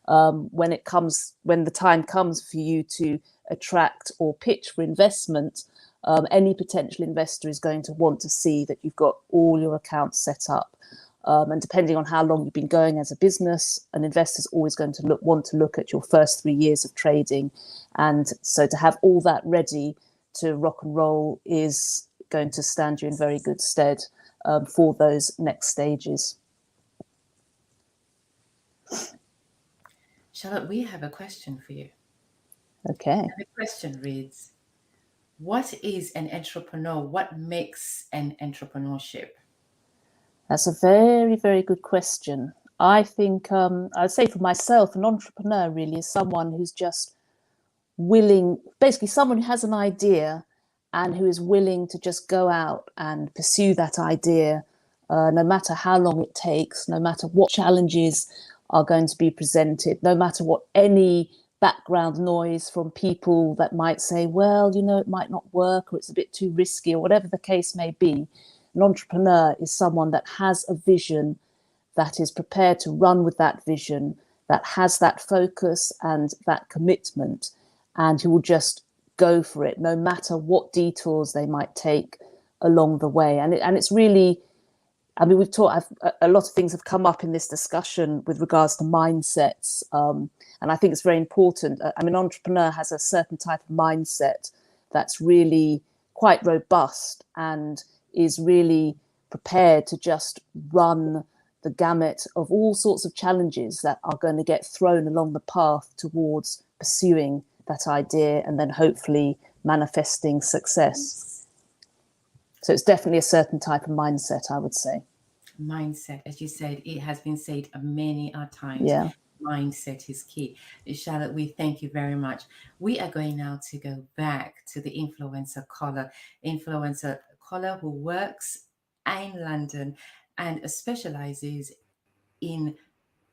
when the time comes for you to attract or pitch for investment, Any potential investor is going to want to see that you've got all your accounts set up. And depending on how long you've been going as a business, an investor's always going to want to look at your first 3 years of trading. And so to have all that ready to rock and roll is going to stand you in very good stead for those next stages. Charlotte, we have a question for you. Okay. And the question reads, what is an entrepreneur? What makes an entrepreneurship? That's a very, very good question. I think I'd say for myself, an entrepreneur really is someone who's just willing, basically someone who has an idea and who is willing to just go out and pursue that idea, no matter how long it takes, no matter what challenges are going to be presented, no matter what any background noise from people that might say, well, you know, it might not work or it's a bit too risky or whatever the case may be. An entrepreneur is someone that has a vision, that is prepared to run with that vision, that has that focus and that commitment, and who will just go for it, no matter what detours they might take along the way. And it's really, I mean, we've talked, a lot of things have come up in this discussion with regards to mindsets. And I think it's very important. I mean, an entrepreneur has a certain type of mindset that's really quite robust and is really prepared to just run the gamut of all sorts of challenges that are going to get thrown along the path towards pursuing that idea and then hopefully manifesting success. So it's definitely a certain type of mindset, I would say. Mindset, as you said, it has been said many times. Yeah. Mindset is key. Charlotte, we thank you very much. We are going now to go back to the influencer Kola. Influencer Kola, who works in London and specializes in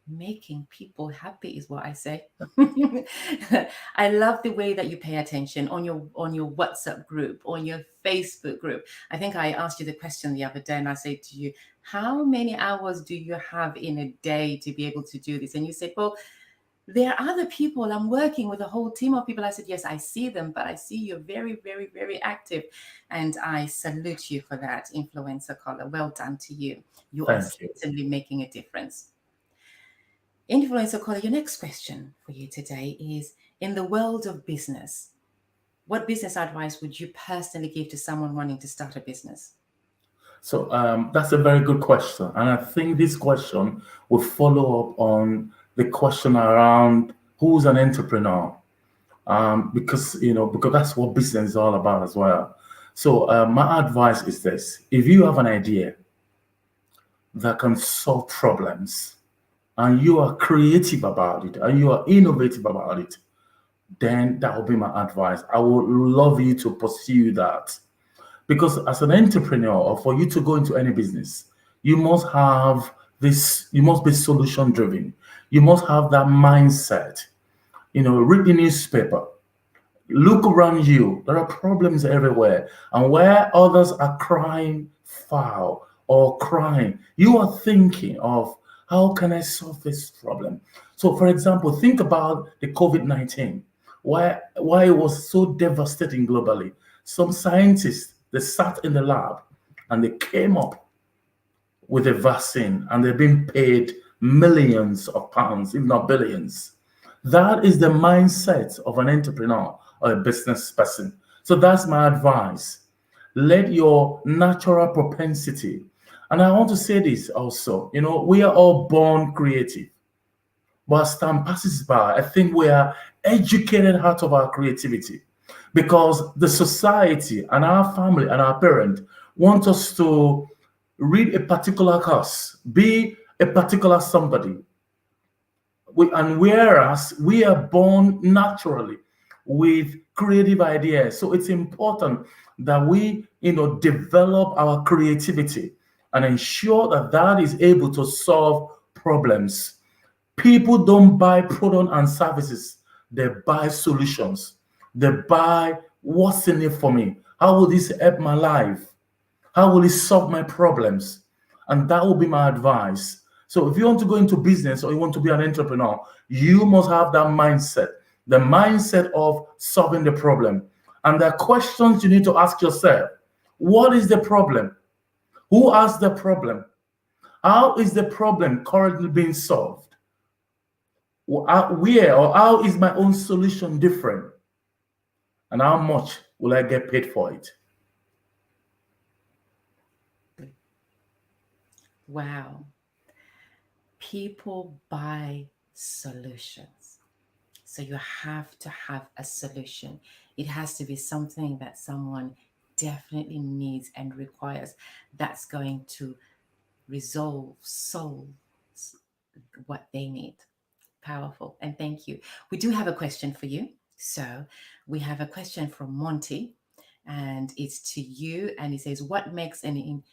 making people happy, is what I say. I love the way that you pay attention on your WhatsApp group, on your Facebook group. I think I asked you the question the other day and I said to you, how many hours do you have in a day to be able to do this? And you said, well, there are other people. I'm working with a whole team of people. I said, yes, I see them, but I see you're very, very, very active. And I salute you for that, influencer Kola. Well done to you. You are certainly making a difference. Influencer Kola, your next question for you today is, in the world of business, what business advice would you personally give to someone wanting to start a business? So that's a very good question. And I think this question will follow up on the question around who's an entrepreneur, because that's what business is all about as well. So my advice is this: if you have an idea that can solve problems and you are creative about it and you are innovative about it, then that will be my advice. I would love you to pursue that, because as an entrepreneur, or for you to go into any business, you must have this, you must be solution driven. You must have that mindset. Read the newspaper, look around you. There are problems everywhere. And where others are crying foul or crying, you are thinking of, how can I solve this problem? So, for example, think about the COVID-19, why it was so devastating globally. Some scientists, they sat in the lab and they came up with a vaccine, and they've been paid millions of pounds, if not billions. That is the mindset of an entrepreneur or a business person. So that's my advice. Let your natural propensity, and I want to say this also, we are all born creative. But as time passes by, I think we are educated out of our creativity, because the society and our family and our parents want us to read a particular course, be a particular somebody. And whereas we are born naturally with creative ideas. So it's important that we, develop our creativity and ensure that that is able to solve problems. People don't buy products and services. They buy solutions. They buy, what's in it for me? How will this help my life? How will it solve my problems? And that will be my advice. So if you want to go into business or you want to be an entrepreneur, you must have that mindset, the mindset of solving the problem. And there are questions you need to ask yourself. What is the problem? Who has the problem? How is the problem currently being solved? Where or how is my own solution different? And how much will I get paid for it? Wow. People buy solutions. So you have to have a solution. It has to be something that someone definitely needs and requires, that's going to solve what they need. Powerful. And thank you. We do have a question for you. So we have a question from Monty, and it's to you. And he says, what makes an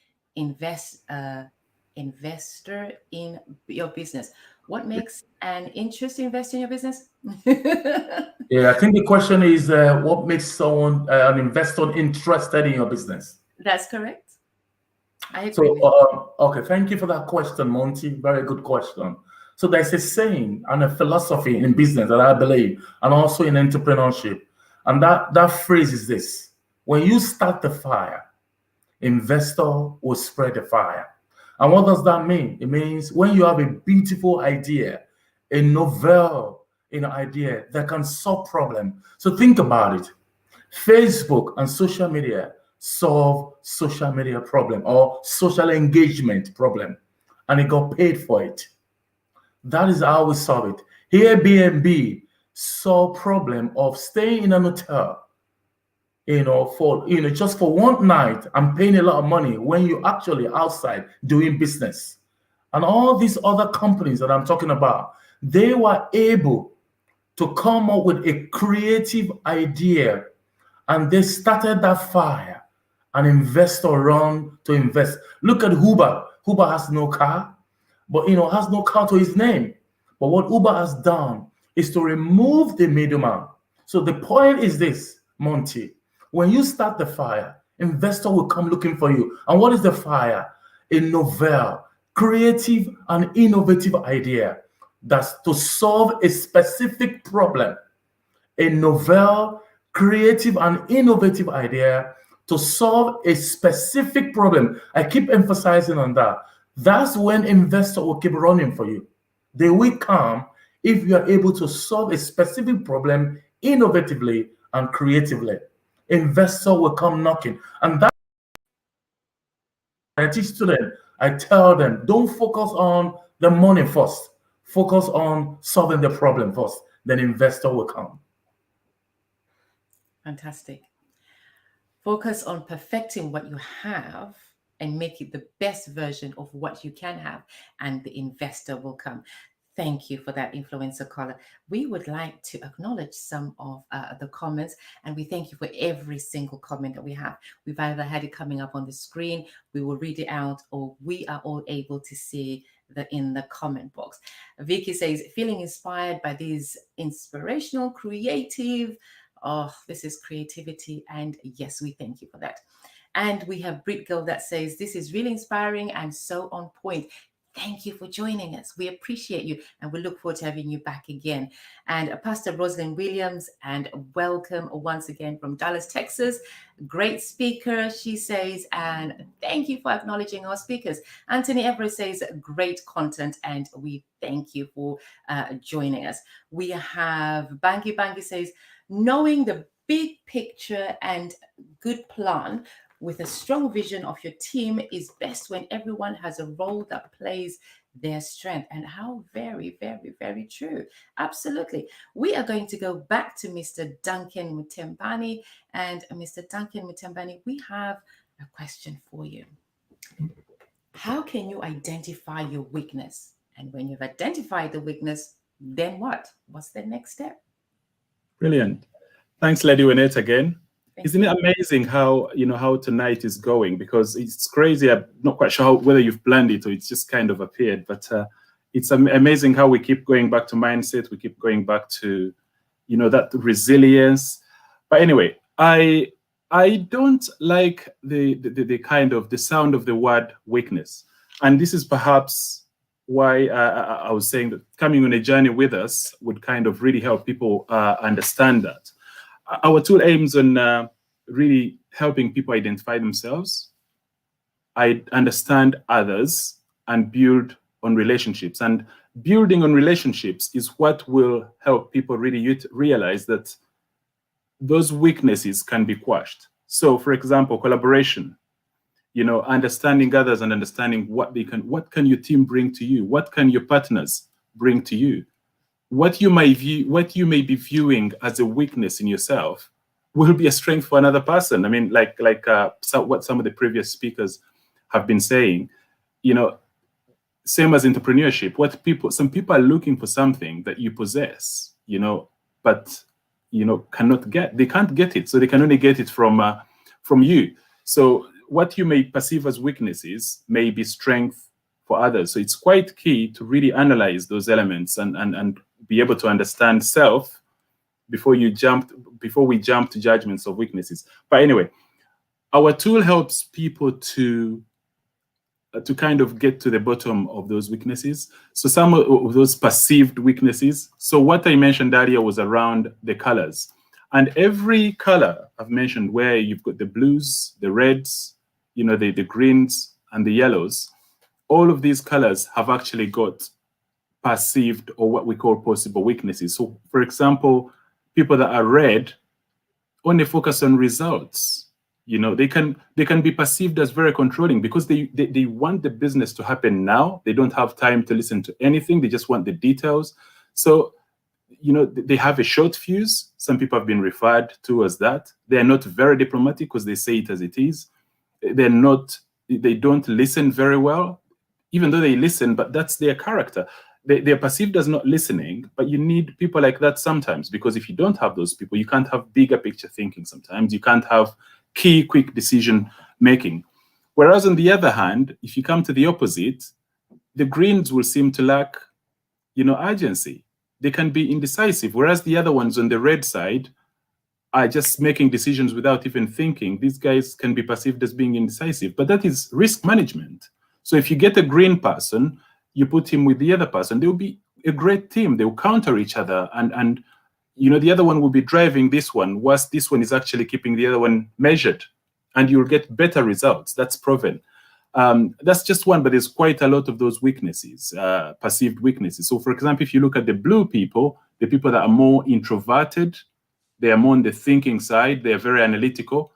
investor in your business? What makes an interesting investor in your business? Yeah, I think the question is, what makes someone, an investor, interested in your business? That's correct. I agree. So, okay, thank you for that question, Monty. Very good question. So there's a saying and a philosophy in business that I believe, and also in entrepreneurship. And that phrase is this: when you start the fire, investor will spread the fire. And what does that mean? It means when you have a beautiful idea, a novel idea that can solve problem. So think about it. Facebook and social media solve social media problem or social engagement problem, and it got paid for it. That is how we solve it. Airbnb solve problem of staying in an hotel, for just for one night and paying a lot of money when you're actually outside doing business. And all these other companies that I'm talking about, they were able to come up with a creative idea, and they started that fire. An investor run to invest. Look at Uber. Uber has no car, but has no car to his name. But what Uber has done is to remove the middleman. So the point is this, Monty: when you start the fire, investor will come looking for you. And what is the fire? A novel, creative, and innovative idea that's to solve a specific problem. A novel, creative, and innovative idea to solve a specific problem. I keep emphasizing on that. That's when investor will keep running for you. They will come if you are able to solve a specific problem innovatively and creatively. Investor will come knocking. And that I teach students, I tell them, don't focus on the money first. Focus on solving the problem first. Then investor will come. Fantastic. Focus on perfecting what you have and make it the best version of what you can have, and the investor will come. Thank you for that, influencer Kola. We would like to acknowledge some of the comments, and we thank you for every single comment that we have. We've either had it coming up on the screen, we will read it out, or we are all able to see in the comment box. Vicky says, feeling inspired by these inspirational, creative. Oh, this is creativity. And yes, we thank you for that. And we have Brit Girl that says, this is really inspiring and so on point. Thank you for joining us. We appreciate you, and we look forward to having you back again. And Pastor Rosalind Williams, and welcome once again from Dallas, Texas. Great speaker, she says, and thank you for acknowledging our speakers. Anthony Everett says, great content, and we thank you for joining us. We have Bangi Bangi says, knowing the big picture and good plan with a strong vision of your team is best when everyone has a role that plays their strength. And how very, very, very true. Absolutely. We are going to go back to Mr. Duncan Mutembani. And Mr. Duncan Mutembani, we have a question for you. How can you identify your weakness? And when you've identified the weakness, then what? What's the next step? Brilliant. Thanks, Lady Winette, again. Isn't it amazing how how tonight is going? Because it's crazy. I'm not quite sure whether you've planned it or it's just kind of appeared. But it's amazing how we keep going back to mindset. We keep going back to that resilience. But anyway, I don't like the sound of the word weakness, and this is perhaps why I was saying that coming on a journey with us would kind of really help people understand that. our tool aims on really helping people identify themselves, understand others, and build on relationships. And building on relationships is what will help people really realize that those weaknesses can be quashed. So, for example, collaboration, understanding others and understanding what can your team bring to you? What can your partners bring to you? What you may be viewing as a weakness in yourself will be a strength for another person. I mean, like what some of the previous speakers have been saying, same as entrepreneurship. Some people are looking for something that you possess, but cannot get. They can't get it, so they can only get it from you. So what you may perceive as weaknesses may be strength for others. So it's quite key to really analyze those elements and be able to understand self before we jump to judgments of weaknesses. But anyway, our tool helps people to kind of get to the bottom of those weaknesses. So some of those perceived weaknesses. So what I mentioned earlier was around the colors. And every color I've mentioned, where you've got the blues, the reds, the greens and the yellows, all of these colors have actually got perceived or what we call possible weaknesses. So for example, people that are red only focus on results. They can be perceived as very controlling because they want the business to happen now. They don't have time to listen to anything. They just want the details. So, they have a short fuse. Some people have been referred to as that. They're not very diplomatic because they say it as it is. They don't listen very well, even though they listen, but that's their character. They're perceived as not listening, but you need people like that sometimes, because if you don't have those people, you can't have bigger picture thinking sometimes. You can't have key, quick decision making. Whereas on the other hand, if you come to the opposite, the greens will seem to lack, urgency. They can be indecisive, whereas the other ones on the red side are just making decisions without even thinking. These guys can be perceived as being indecisive, but that is risk management. So if you get a green person, you put him with the other person, they'll be a great team. They'll counter each other, and the other one will be driving this one, whilst this one is actually keeping the other one measured, and you'll get better results. That's proven. That's just one, but there's quite a lot of those weaknesses, perceived weaknesses. So for example, if you look at the blue people, the people that are more introverted, they are more on the thinking side, they're very analytical,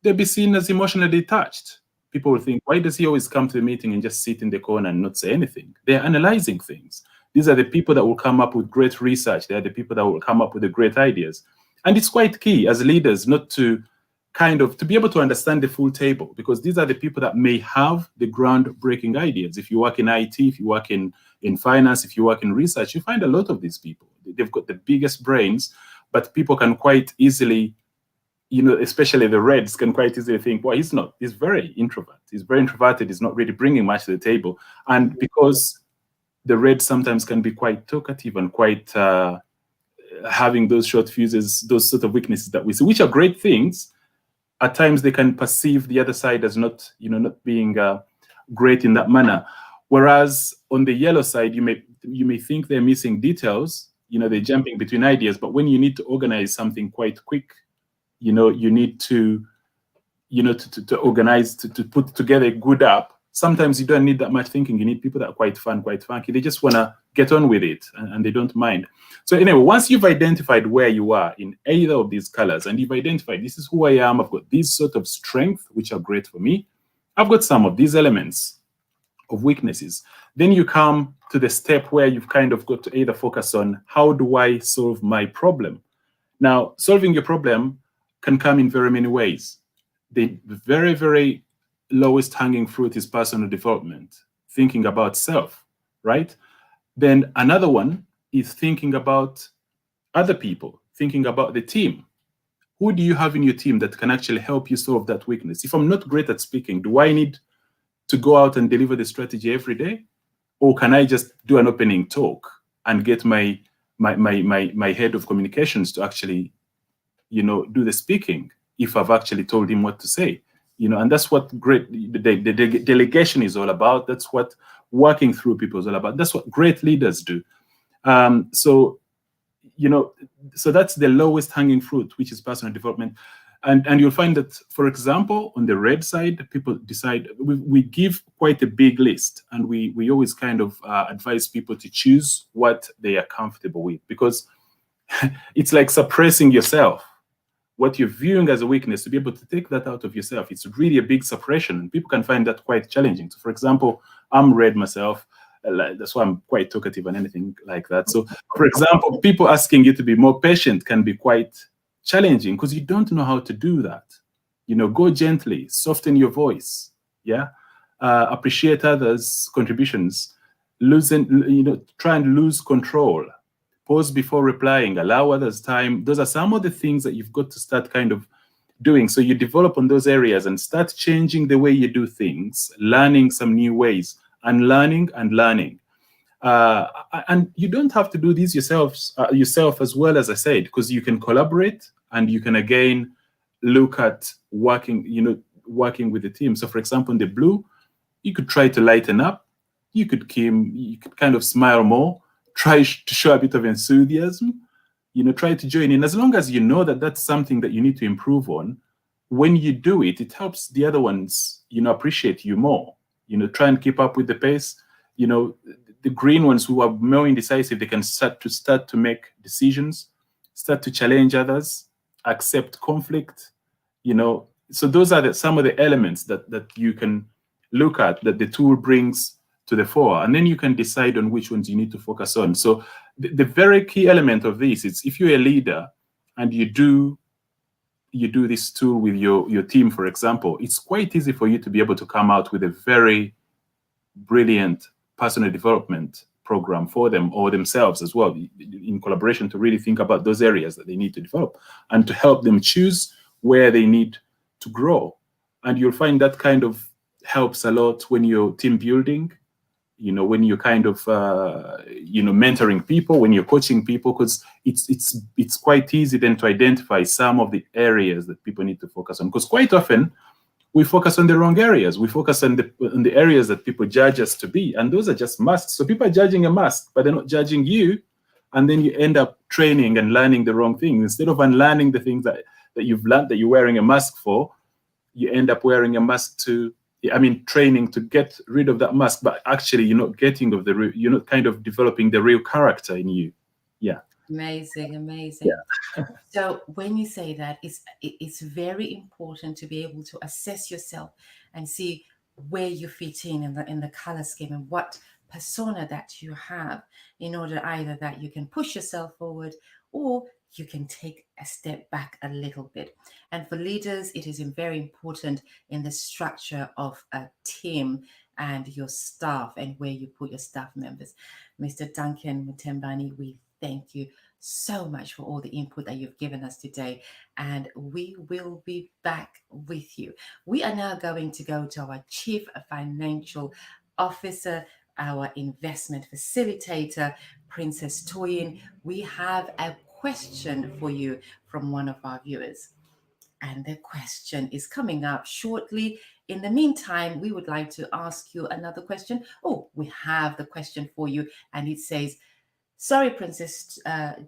they'll be seen as emotionally detached. People will think, why does he always come to the meeting and just sit in the corner and not say anything? They're analyzing things. These are the people that will come up with great research. They're the people that will come up with the great ideas. And it's quite key as leaders not to to be able to understand the full table, because these are the people that may have the groundbreaking ideas. If you work in IT, if you work in finance, if you work in research, you find a lot of these people. They've got the biggest brains, but people can quite easily, especially the reds can quite easily think, well, he's very introvert. He's very introverted. He's not really bringing much to the table. And because the reds sometimes can be quite talkative and quite having those short fuses, those sort of weaknesses that we see, which are great things, at times they can perceive the other side as not being great in that manner. Whereas on the yellow side, you may think they're missing details, they're jumping between ideas, but when you need to organize something quite quick, you need to organize, to put together a good app. Sometimes you don't need that much thinking. You need people that are quite fun, quite funky. They just want to get on with it, and they don't mind. So anyway, once you've identified where you are in either of these colors, and you've identified, this is who I am, I've got these sort of strengths, which are great for me. I've got some of these elements of weaknesses. Then you come to the step where you've kind of got to either focus on, how do I solve my problem? Now, solving your problem can come in very many ways. The very, very lowest hanging fruit is personal development, thinking about self, right? Then another one is thinking about other people, thinking about the team. Who do you have in your team that can actually help you solve that weakness? If I'm not great at speaking, do I need to go out and deliver the strategy every day? Or can I just do an opening talk and get my head of communications to actually, do the speaking if I've actually told him what to say? And that's what the delegation is all about. That's what working through people is all about. That's what great leaders do. So, so that's the lowest hanging fruit, which is personal development. And you'll find that, for example, on the red side, people decide, we give quite a big list, and we always kind of advise people to choose what they are comfortable with, because it's like suppressing yourself. What you're viewing as a weakness, to be able to take that out of yourself, it's really a big suppression, and people can find that quite challenging. So, for example, I'm red myself. That's why I'm quite talkative and anything like that. So, for example, people asking you to be more patient can be quite challenging because you don't know how to do that. You know, go gently, soften your voice. Yeah, appreciate others' contributions. Try and lose control. Pause before replying. Allow others time. Those are some of the things that you've got to start kind of doing. So you develop on those areas and start changing the way you do things, learning some new ways, unlearning and learning. And you don't have to do these yourself as well, as I said, because you can collaborate and you can again look at working with the team. So, for example, in the blue, you could try to lighten up. You could kind of smile more. Try to show a bit of enthusiasm. Try to join in. As long as you know that that's something that you need to improve on, when you do it, it helps the other ones, appreciate you more. Try and keep up with the pace. The green ones who are more indecisive, they can start to make decisions, start to challenge others, accept conflict. So those are some of the elements that you can look at, that the tool brings to the fore, and then you can decide on which ones you need to focus on. So the very key element of this is, if you're a leader and you do this tool with your team, for example, it's quite easy for you to be able to come out with a very brilliant personal development program for them, or themselves as well, in collaboration, to really think about those areas that they need to develop and to help them choose where they need to grow. And you'll find that kind of helps a lot when you're team building, when you're kind of mentoring people, when you're coaching people, because it's quite easy then to identify some of the areas that people need to focus on, because quite often we focus on the wrong areas. We focus on the areas that people judge us to be, and those are just masks. So people are judging a mask, but they're not judging you, and then you end up training and learning the wrong things. Instead of unlearning the things that you've learned that you're wearing a mask for, you end up wearing a mask training to get rid of that mask, but actually you're not kind of developing the real character in you. Yeah. Amazing. Yeah. So when you say that, it's very important to be able to assess yourself and see where you fit in the color scheme, and what persona that you have, in order either that you can push yourself forward or you can take a step back a little bit. And for leaders, it is very important in the structure of a team and your staff, and where you put your staff members. Mr. Duncan Mutembani, we thank you so much for all the input that you've given us today, and we will be back with you. We are now going to go to our Chief Financial Officer, our investment facilitator, Princess Toyin. We have a question for you from one of our viewers, and the question is coming up shortly. In the meantime, we would like to ask you another question. Oh, we have the question for you, and it says, sorry, Princess,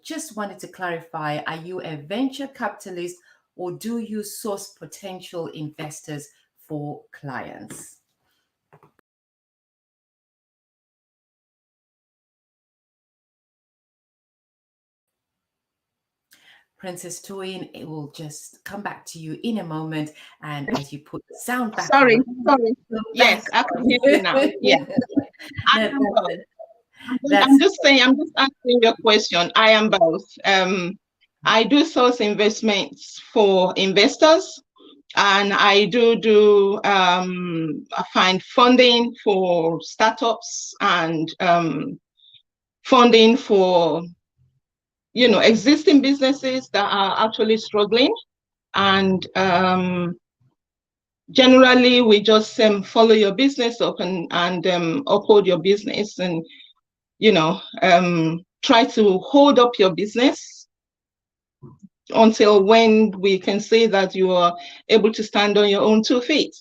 just wanted to clarify, are you a venture capitalist, or do you source potential investors for clients? Princess Toyin, it will just come back to you in a moment. And as you put the sound back Sorry. Yes, I can hear you now. Yeah. I'm just answering your question. I am both. I do source investments for investors, and I do find funding for startups, and funding for existing businesses that are actually struggling. And generally, we just follow your business up and uphold your business, and try to hold up your business until when we can say that you are able to stand on your own 2 feet.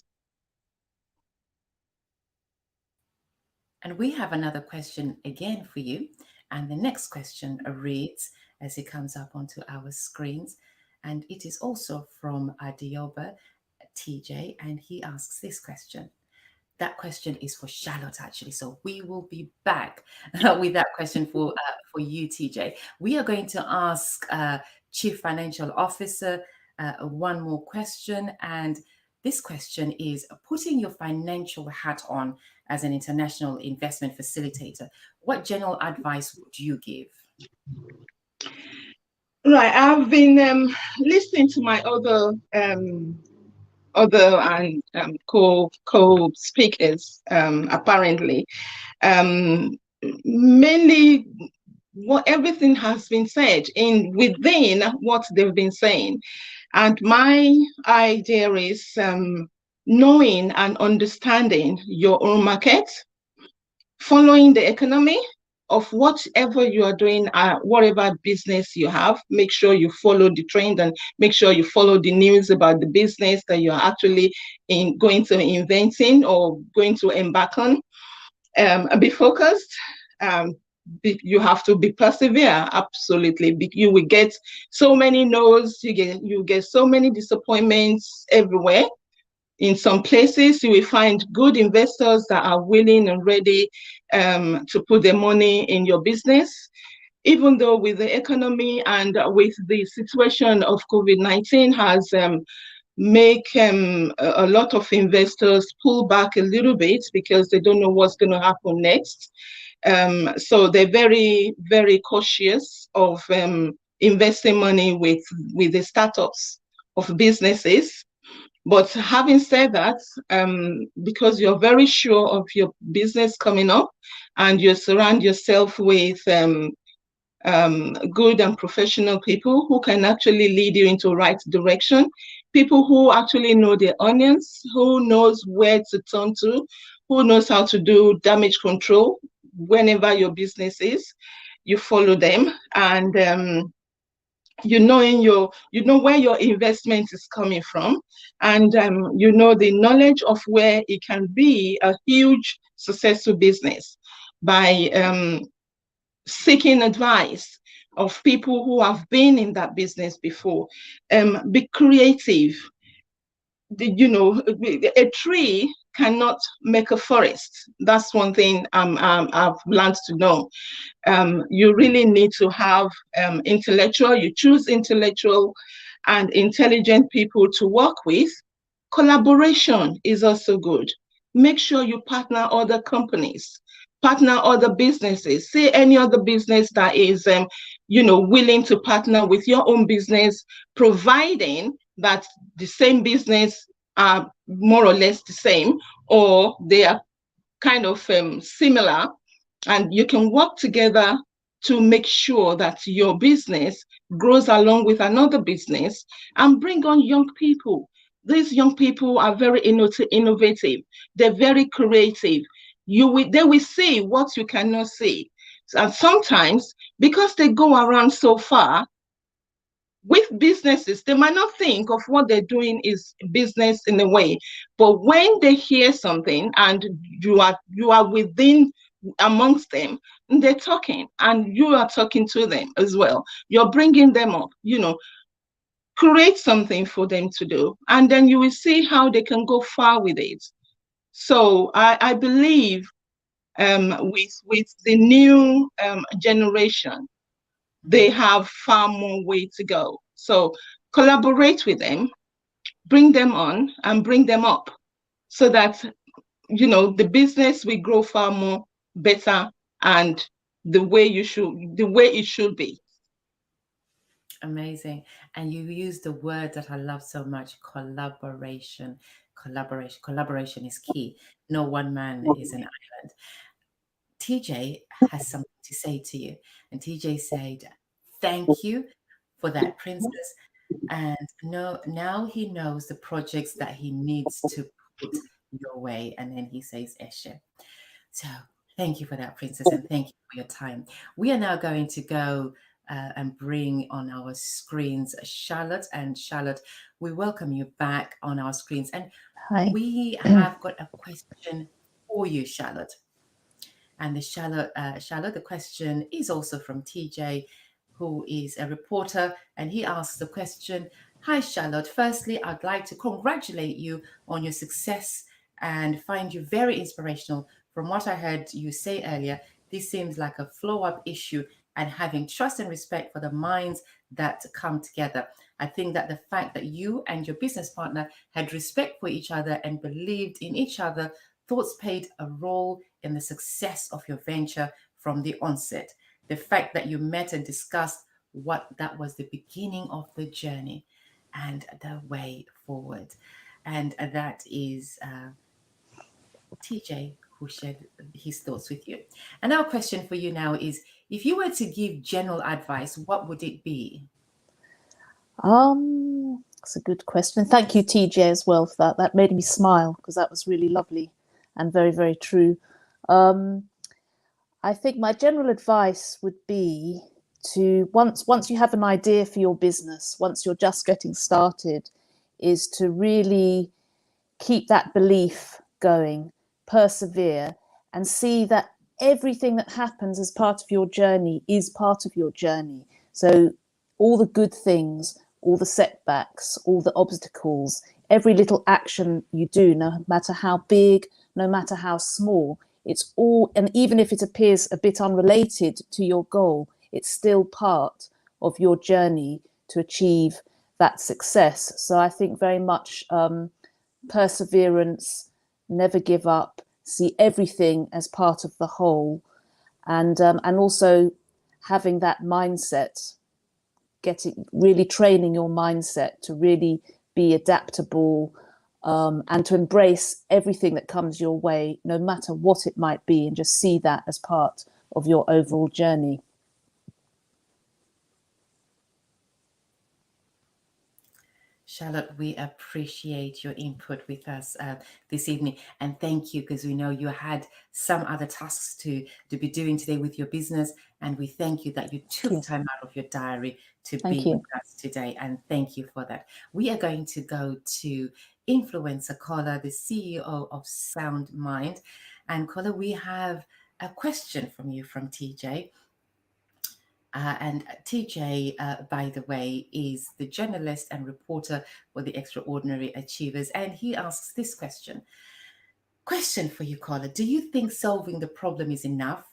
And we have another question again for you. And the next question reads, as it comes up onto our screens, and it is also from Adioba TJ, and he asks this question. That question is for Charlotte, actually. So we will be back with that question for you, TJ. We are going to ask Chief Financial Officer one more question, and this question is: putting your financial hat on as an international investment facilitator, what general advice would you give? Right, I've been listening to my other co-speakers, apparently. Mainly what everything has been said within what they've been saying. And my idea is knowing and understanding your own market, following the economy of whatever you are doing, whatever business you have. Make sure you follow the trend and make sure you follow the news about the business that you're actually going to invent in or going to embark on. Be focused. You have to be persevere. Absolutely. You will get so many no's. You get so many disappointments everywhere. In some places, you will find good investors that are willing and ready to put their money in your business. Even though with the economy and with the situation of COVID-19 has make a lot of investors pull back a little bit because they don't know what's going to happen next. So they're very, very cautious of investing money with the startups of businesses. But having said that, because you're very sure of your business coming up and you surround yourself with good and professional people who can actually lead you into the right direction, people who actually know their onions, who knows where to turn to, who knows how to do damage control whenever your business is, you follow them, and you know where your investment is coming from, and you know the knowledge of where it can be a huge successful business by seeking advice of people who have been in that business before. Be creative. A tree cannot make a forest. That's one thing I've learned to know. You really need to have you choose intellectual and intelligent people to work with. Collaboration is also good. Make sure you partner other companies, partner other businesses. See any other business that is willing to partner with your own business, providing that the same business are more or less the same, or they are kind of similar, and you can work together to make sure that your business grows along with another business, and bring on young people. These young people are very innovative. They're very creative. They will see what you cannot see. And sometimes, because they go around so far, with businesses, they might not think of what they're doing is business in a way, but when they hear something and you are within amongst them, they're talking and you are talking to them as well. You're bringing them up, create something for them to do, and then you will see how they can go far with it. So I believe with the new generation, they have far more way to go. So collaborate with them, bring them on and bring them up so that, the business will grow far more better and the way it should be. Amazing. And you use the word that I love so much, collaboration. Collaboration is key. No one man is an island. TJ has something to say to you. And TJ said, thank you for that, Princess. And now he knows the projects that he needs to put your way. And then he says, Eshe. So thank you for that, Princess, and thank you for your time. We are now going to go and bring on our screens Charlotte. And Charlotte, we welcome you back on our screens. And Hi. we have got a question for you, Charlotte. And the Charlotte, the question is also from TJ, who is a reporter, and he asks the question, "Hi, Charlotte. Firstly, I'd like to congratulate you on your success and find you very inspirational. From what I heard you say earlier, this seems like a flow-up issue and having trust and respect for the minds that come together. I think that the fact that you and your business partner had respect for each other and believed in each other, thoughts played a role in the success of your venture from the onset. The fact that you met and discussed what that was the beginning of the journey and the way forward." And that is TJ who shared his thoughts with you. And our question for you now is, if you were to give general advice, what would it be? That's a good question. Thank you, TJ, as well, for that. That made me smile because that was really lovely and very, very true. I think my general advice would be to, once you have an idea for your business, once you're just getting started, is to really keep that belief going, persevere, and see that everything that happens as part of your journey is part of your journey. So all the good things, all the setbacks, all the obstacles, every little action you do, no matter how big, no matter how small, it's all, and even if it appears a bit unrelated to your goal, it's still part of your journey to achieve that success. So I think very much perseverance, never give up, see everything as part of the whole, and also having that mindset, really training your mindset to really be adaptable, and to embrace everything that comes your way, no matter what it might be, and just see that as part of your overall journey. Charlotte, we appreciate your input with us this evening, and thank you, because we know you had some other tasks to be doing today with your business, and we thank you that you took time out of your diary to be with us today, and thank you for that. We are going to go to influencer Kola, the CEO of Sound Mind, and Kola, we have a question from you from TJ. And TJ, by the way, is the journalist and reporter for the Extraordinary Achievers. And he asks this question. Question for you, Kola. Do you think solving the problem is enough?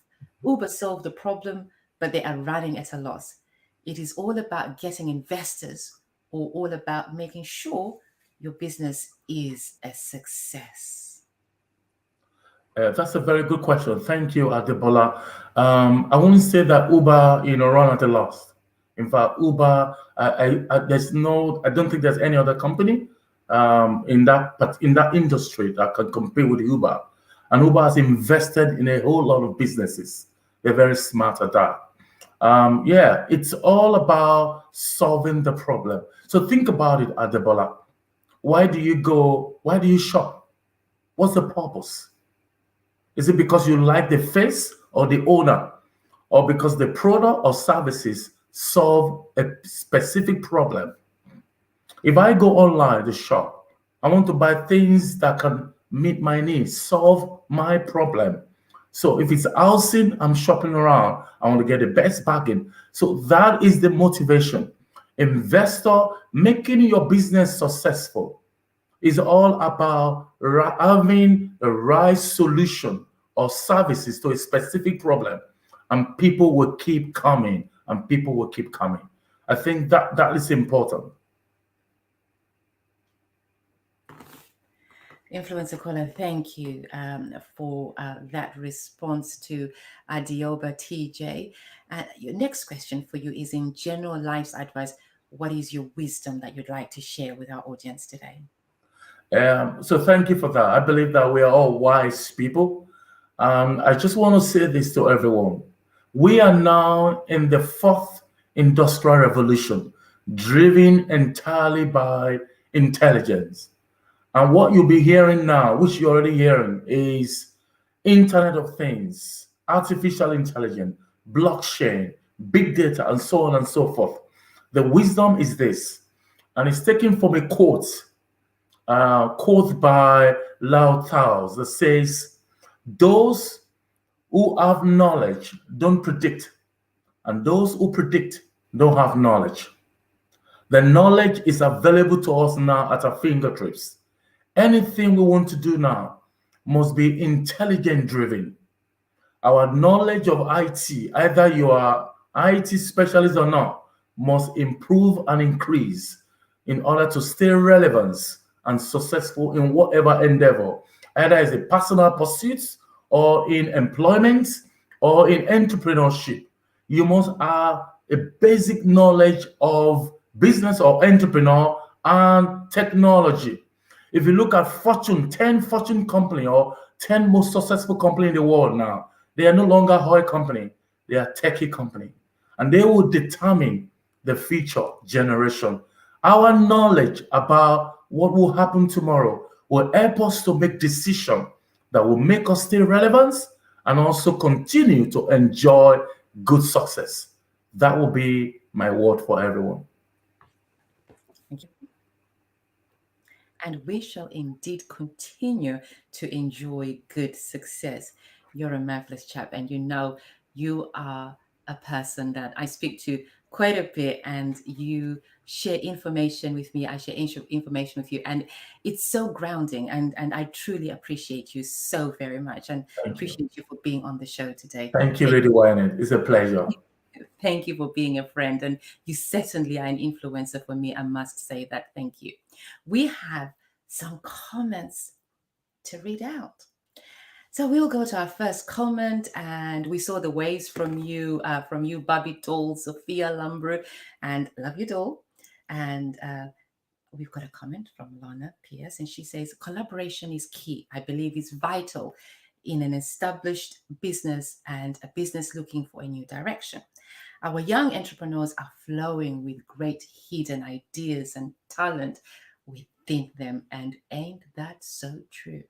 Uber solved the problem, but they are running at a loss. It is all about getting investors, or all about making sure your business is a success? That's a very good question. Thank you, Adebola. I wouldn't say that Uber, run at a loss. In fact, Uber, I don't think there's any other company in that industry that can compete with Uber. And Uber has invested in a whole lot of businesses. They're very smart at that. It's all about solving the problem. So think about it, Adebola. Why do you shop? What's the purpose? Is it because you like the face or the owner, or because the product or services solve a specific problem? If I go online to shop, I want to buy things that can meet my needs, solve my problem. So if it's housing, I'm shopping around. I want to get the best bargain. So that is the motivation. Investor, making your business successful is all about having the right solution or services to a specific problem, and people will keep coming, and people will keep coming. I think that is important. Influencer Kola, thank you for that response to Adioba TJ. Your next question for you is, in general life's advice, what is your wisdom that you'd like to share with our audience today? So thank you for that. I believe that we are all wise people. I just want to say this to everyone. We are now in the 4th industrial revolution, driven entirely by intelligence. And what you'll be hearing now, which you're already hearing, is Internet of Things, artificial intelligence, blockchain, big data, and so on and so forth. The wisdom is this, and it's taken from a quote by Lao Tzu, that says, those who have knowledge don't predict, and those who predict don't have knowledge. The knowledge is available to us now at our fingertips. Anything we want to do now must be intelligent driven. Our knowledge of IT, either you are IT specialist or not, must improve and increase in order to stay relevant and successful in whatever endeavor, either as a personal pursuit or in employment or in entrepreneurship. You must have a basic knowledge of business or entrepreneur and technology. If you look at 10 Fortune company or 10 most successful company in the world now, they are no longer oil company, they are techie company. And they will determine the future generation. Our knowledge about what will happen tomorrow will help us to make decisions that will make us stay relevant and also continue to enjoy good success. That will be my word for everyone. Thank you. And we shall indeed continue to enjoy good success. You're a marvelous chap, and you know you are a person that I speak to quite a bit, and you share information with me. I share information with you, and it's so grounding, and I truly appreciate you so very much, and appreciate you for being on the show today. Thank you, Lady Wynette. It's a pleasure. Thank you for being a friend, and you certainly are an influencer for me. I must say that. Thank you. We have some comments to read out. So we'll go to our first comment, and we saw the waves from you, Bobby Doll, Sophia Lumbro, and love you, Doll. And we've got a comment from Lana Pierce, and she says, collaboration is key. I believe it's vital in an established business and a business looking for a new direction. Our young entrepreneurs are flowing with great hidden ideas and talent within them, and ain't that so true?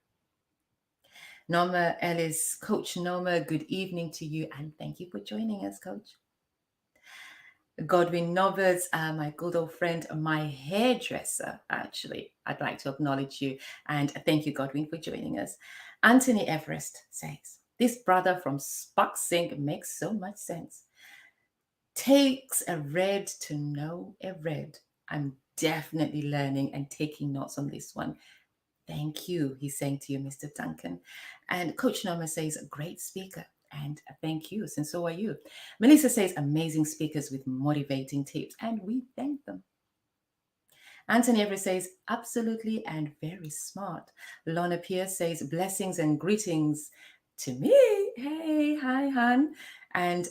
Norma Ellis, Coach Norma, good evening to you, and thank you for joining us, Coach. Godwin Novers, my good old friend, my hairdresser, actually, I'd like to acknowledge you, and thank you, Godwin, for joining us. Anthony Everest says, this brother from SparkSync makes so much sense. Takes a red to know a red. I'm definitely learning and taking notes on this one. Thank you, he's saying to you, Mr. Duncan. And Coach Norma says, great speaker. And thank you, and so are you. Melissa says, amazing speakers with motivating tips. And we thank them. Anthony Everett says, absolutely and very smart. Lorna Pierce says, blessings and greetings to me. Hey, hi, Han. And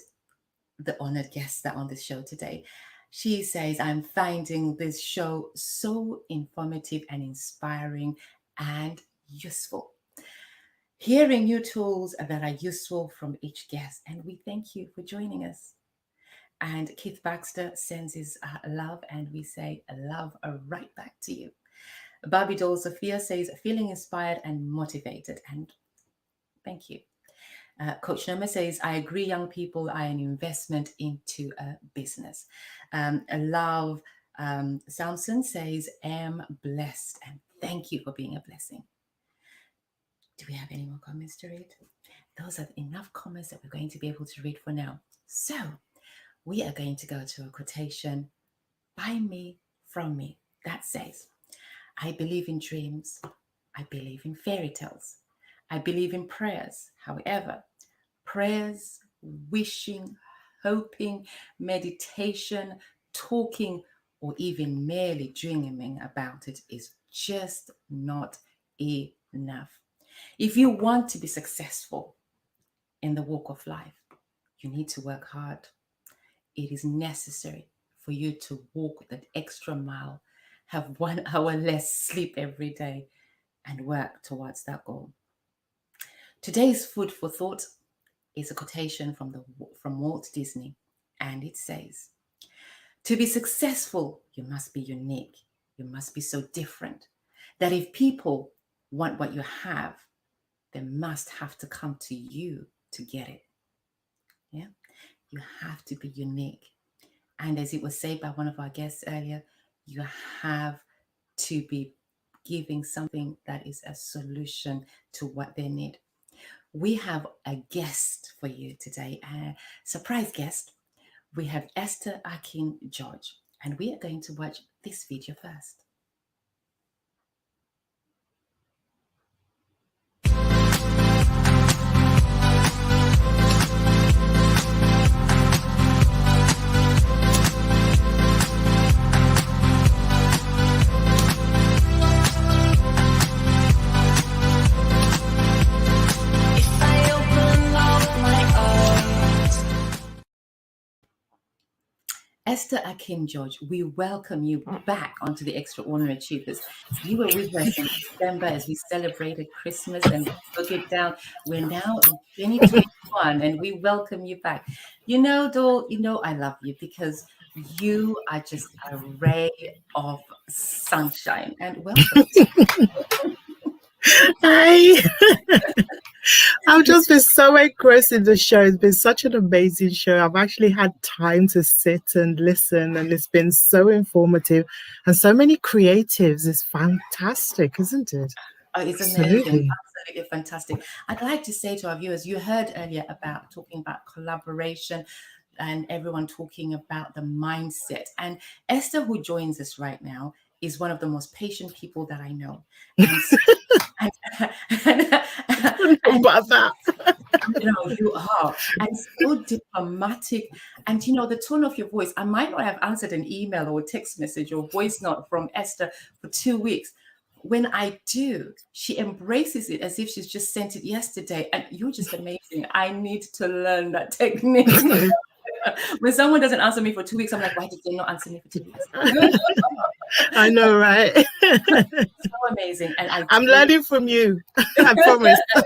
the honored guests that are on this show today. She says, I'm finding this show so informative and inspiring and useful. Hearing new tools that are useful from each guest. And we thank you for joining us. And Keith Baxter sends his love, and we say love right back to you. Barbie Doll Sophia says, feeling inspired and motivated. And thank you. Coach Noma says, I agree, young people are an investment into a business. Love Samson says, am blessed. And thank you for being a blessing. Do we have any more comments to read? Those are enough comments that we're going to be able to read for now. So we are going to go to a quotation by me, from me, that says, I believe in dreams. I believe in fairy tales. I believe in prayers. However, prayers, wishing, hoping, meditation, talking, or even merely dreaming about it is just not enough. If you want to be successful in the walk of life, you need to work hard. It is necessary for you to walk that extra mile, have 1 hour less sleep every day, and work towards that goal. Today's food for thought is a quotation from Walt Disney, and it says, to be successful, you must be unique. You must be so different that if people want what you have, they must have to come to you to get it. Yeah, you have to be unique. And as it was said by one of our guests earlier, you have to be giving something that is a solution to what they need. we have a guest for you today, a surprise guest. We have Esther Akin George, and we are going to watch this video first. Esther Akin George, we welcome you back onto the Extraordinary Achievers. You were with us in December as we celebrated Christmas and took it down. We're now in 2021 and we welcome you back. You know, Dol, you know I love you because you are just a ray of sunshine. And welcome. Hi. I've just been so engrossed in the show. It's been such an amazing show. I've actually had time to sit and listen, and it's been so informative and so many creatives. It's fantastic, isn't it? Oh, it's amazing. Absolutely fantastic. I'd like to say to our viewers, you heard earlier about talking about collaboration and everyone talking about the mindset. And Esther, who joins us right now, is one of the most patient people that I know. About that. You know, you are, and so diplomatic. And you know, the tone of your voice. I might not have answered an email or a text message or voice note from Esther for 2 weeks. When I do, she embraces it as if she's just sent it yesterday. And you're just amazing. I need to learn that technique. When someone doesn't answer me for 2 weeks, I'm like, why did they not answer me for 2 weeks? I know, right? So amazing. And I'm learning from you. I promise. I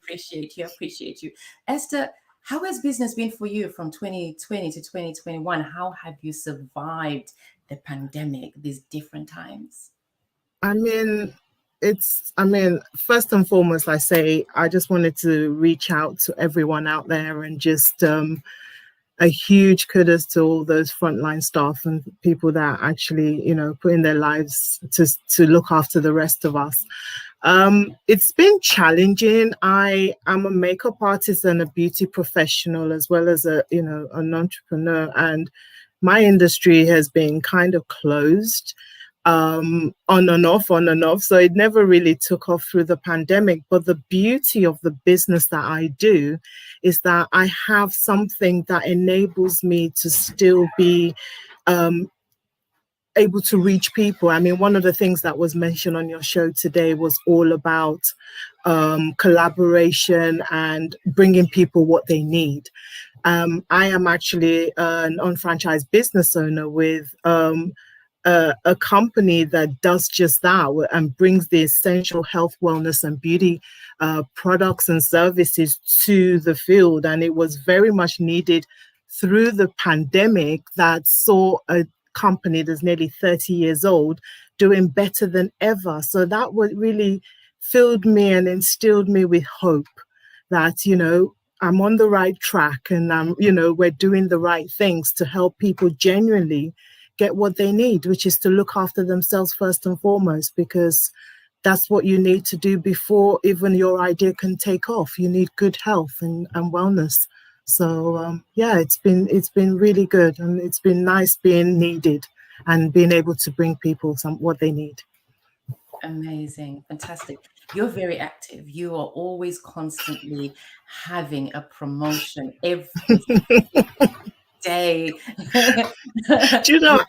appreciate you. Esther, how has business been for you from 2020 to 2021? How have you survived the pandemic, these different times? I mean, first and foremost, I just wanted to reach out to everyone out there and just a huge kudos to all those frontline staff and people that actually, you know, put in their lives to look after the rest of us. It's been challenging. I am a makeup artist and a beauty professional, as well as an entrepreneur, and my industry has been kind of closed. On and off. So it never really took off through the pandemic. But the beauty of the business that I do is that I have something that enables me to still be able to reach people. I mean, one of the things that was mentioned on your show today was all about collaboration and bringing people what they need. I am actually an unfranchised business owner with a company that does just that and brings the essential health, wellness, and beauty products and services to the field. And it was very much needed through the pandemic that saw a company that's nearly 30 years old doing better than ever. So that would really filled me and instilled me with hope that, you know, I'm on the right track and we're doing the right things to help people genuinely get what they need, which is to look after themselves first and foremost, because that's what you need to do before even your idea can take off. You need good health and wellness. So it's been really good, and it's been nice being needed and being able to bring people what they need. Amazing, fantastic. You're very active. You are always constantly having a promotion every day. Do you know,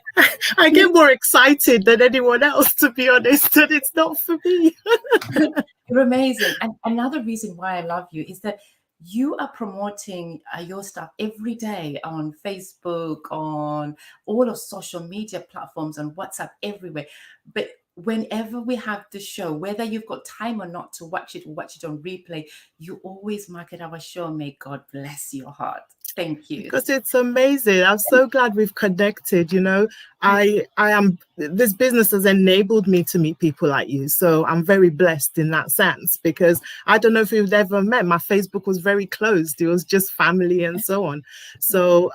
I get more excited than anyone else, to be honest, and it's not for me. You're amazing. And another reason why I love you is that you are promoting your stuff every day on Facebook, on all of social media platforms, on WhatsApp, everywhere. But whenever we have the show, whether you've got time or not to watch it or watch it on replay, you always market our show. May God bless your heart. Thank you. Because it's amazing. I'm so glad we've connected. You know, this business has enabled me to meet people like you. So I'm very blessed in that sense, because I don't know if you've ever met. My Facebook was very closed. It was just family and so on. So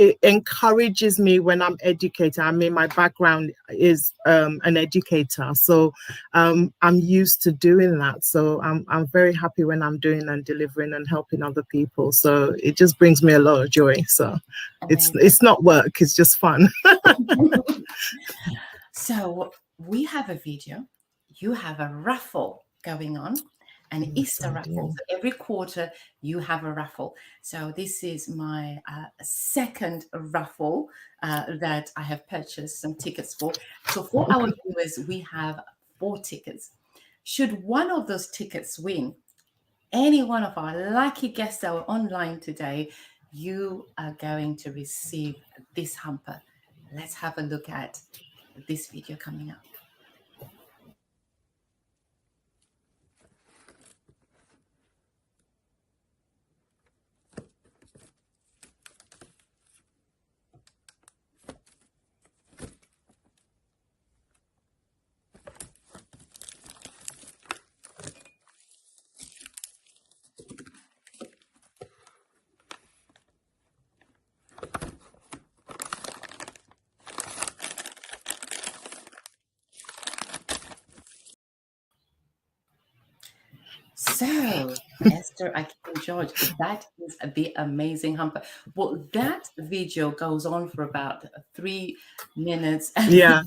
it encourages me when I'm educating. I mean, my background is an educator, so I'm used to doing that. So I'm very happy when I'm doing and delivering and helping other people. So it just brings me a lot of joy. So it's not work, it's just fun. So we have a video, you have a raffle going on, an Easter raffle. So every quarter you have a raffle. So this is my second raffle that I have purchased some tickets for. So for our viewers, we have 4 tickets. Should one of those tickets win, any one of our lucky guests that were online today, you are going to receive this hamper. Let's have a look at this video coming up. So, Esther, Akim George, that is the amazing hamper. Well, that video goes on for about 3 minutes. And Yeah,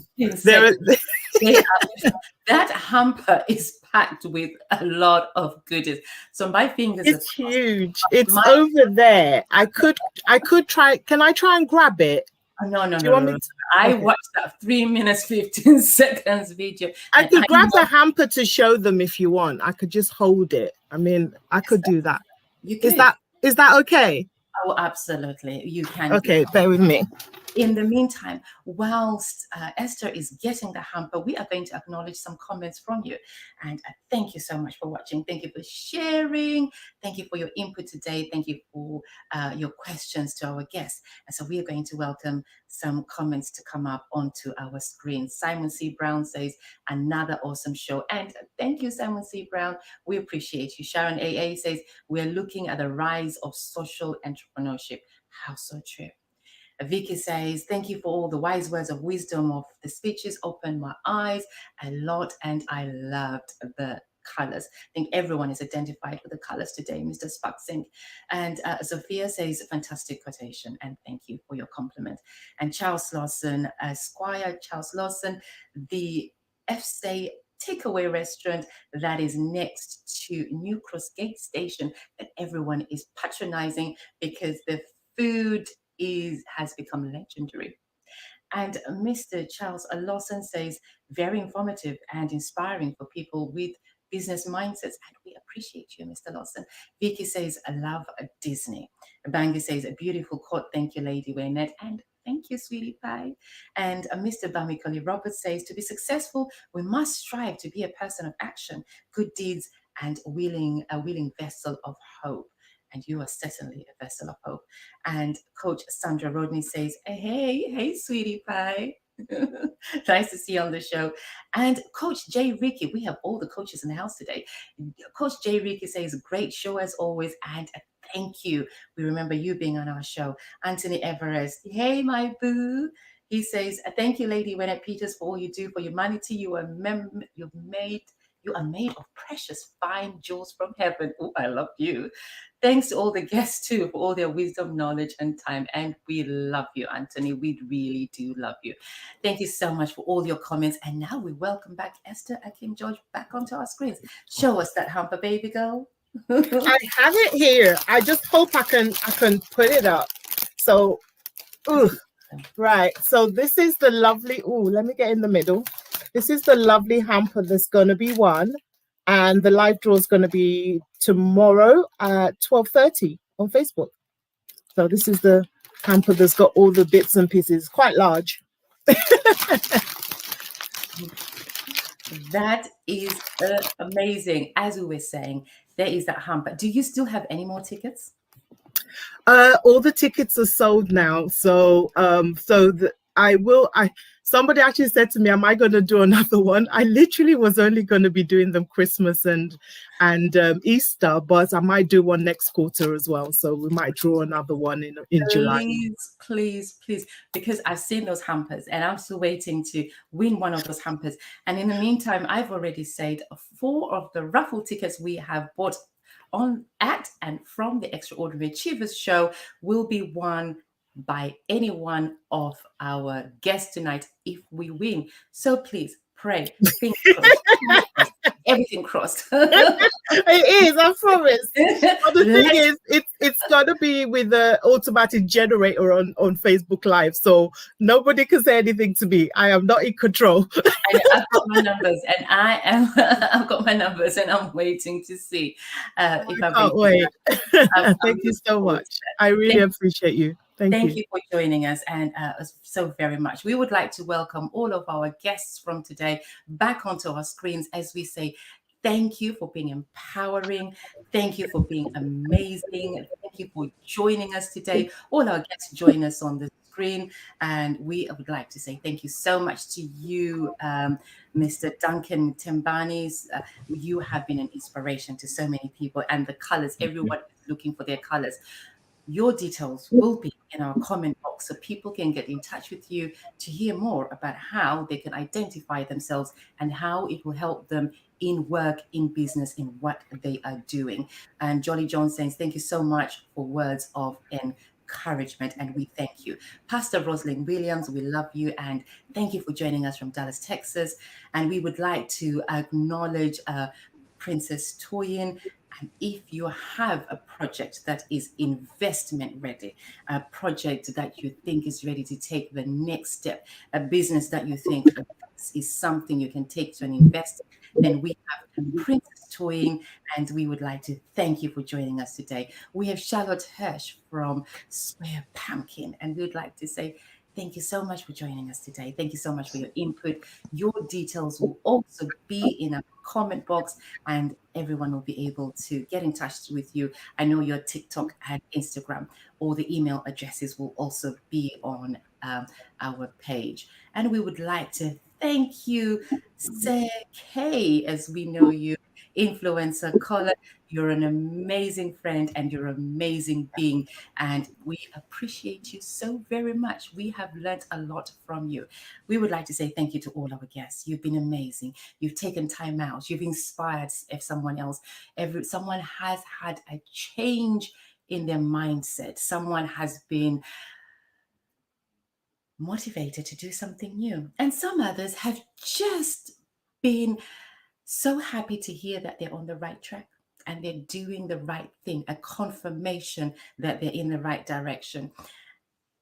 that hamper is packed with a lot of goodies. So my fingers it's huge. It's over there. I could try. Can I try and grab it? No. Okay. I watched that 3 minutes 15 seconds video. I could grab the hamper to show them if you want. I could just hold it. I mean, I could do that. You could. Is that okay? Oh, absolutely. You can. Okay, bear with me. In the meantime, whilst Esther is getting the hamper, we are going to acknowledge some comments from you. And thank you so much for watching. Thank you for sharing. Thank you for your input today. Thank you for your questions to our guests. And so we are going to welcome some comments to come up onto our screen. Simon C. Brown says, another awesome show. And thank you, Simon C. Brown. We appreciate you. Sharon AA says, we're looking at the rise of social entrepreneurship. How so true. Vicky says, thank you for all the wise words of wisdom of the speeches. Opened my eyes a lot and I loved the colors. I think everyone is identified with the colors today, Mr. SparkSync. And Sophia says, fantastic quotation and thank you for your compliment. And Charles Lawson, Squire Charles Lawson, the FCMI takeaway restaurant that is next to New Cross Gate Station that everyone is patronizing because the food has become legendary. And Mr. Charles Lawson says, very informative and inspiring for people with business mindsets. And we appreciate you, Mr. Lawson. Vicky says, I love Disney. Bangi says, a beautiful quote. Thank you, Lady Waynette. And thank you, sweetie pie. And Mr. Bamikoli Roberts says, to be successful, we must strive to be a person of action, good deeds, and a willing vessel of hope. And you are certainly a vessel of hope. And Coach Sandra Rodney says, hey, sweetie pie. Nice to see you on the show. And Coach Jay Ricky, we have all the coaches in the house today. Coach Jay Ricky says, great show as always. And thank you. We remember you being on our show. Anthony Everest, hey, my boo. He says, thank you, Lady Wenette Peters, for all you do for humanity. You are made of precious fine jewels from heaven. Oh, I love you. Thanks to all the guests too for all their wisdom, knowledge, and time. And we love you, Anthony. We really do love you. Thank you so much for all your comments. And now we welcome back Esther Akim George back onto our screens. Show us that hamper, baby girl. I have it here. I just hope I can put it up. So, right. So this is the lovely. Let me get in the middle. This is the lovely hamper that's going to be won. And the live draw is going to be tomorrow at 12:30 on Facebook. So this is the hamper that's got all the bits and pieces. Quite large. That is amazing. As we were saying, there is that hamper. Do you still have any more tickets? All the tickets are sold now. So I will. Somebody actually said to me, "Am I going to do another one?" I literally was only going to be doing them Christmas and Easter, but I might do one next quarter as well. So we might draw another one in July. Please, please, please, because I've seen those hampers and I'm still waiting to win one of those hampers. And in the meantime, I've already said 4 of the raffle tickets we have bought on at and from the Extraordinary Achievers show will be won by any one of our guests tonight if we win. So please pray, fingers crossed, everything crossed. It is, I promise. But the thing is, it's gonna be with the automatic generator on Facebook Live, so nobody can say anything to me. I am not in control. I've got my numbers, and I've got my numbers, and I'm waiting to see if I can't wait. Thank you so much. I really appreciate you. Thank you for joining us, and so very much. We would like to welcome all of our guests from today back onto our screens as we say thank you for being empowering. Thank you for being amazing. Thank you for joining us today. All our guests join us on the screen, and we would like to say thank you so much to you, Mr. Duncan Mutembani. You have been an inspiration to so many people, and the colors, everyone is looking for their colors. Your details will be in our comment box so people can get in touch with you to hear more about how they can identify themselves and how it will help them in work, in business, in what they are doing. And Jolly John says, thank you so much for words of encouragement, and we thank you. Pastor Rosalind Williams, we love you, and thank you for joining us from Dallas, Texas. And we would like to acknowledge Princess Toyin. And if you have a project that is investment ready, a project that you think is ready to take the next step, a business that you think is something you can take to an investor, then we have Princess Toyin, and we would like to thank you for joining us today. We have Charlotte Hersh from Square Pumpkin, and we would like to say thank you so much for joining us today. Thank you so much for your input. Your details will also be in a comment box, and everyone will be able to get in touch with you. I know your TikTok and Instagram, or the email addresses will also be on our page. And we would like to thank you, Sir K, as we know you, influencer Kola. You're an amazing friend and you're an amazing being, and we appreciate you so very much. We have learned a lot from you. We would like to say thank you to all our guests. You've been amazing. You've taken time out. You've inspired someone else. Someone has had a change in their mindset. Someone has been motivated to do something new. And some others have just been so happy to hear that they're on the right track and they're doing the right thing, a confirmation that they're in the right direction.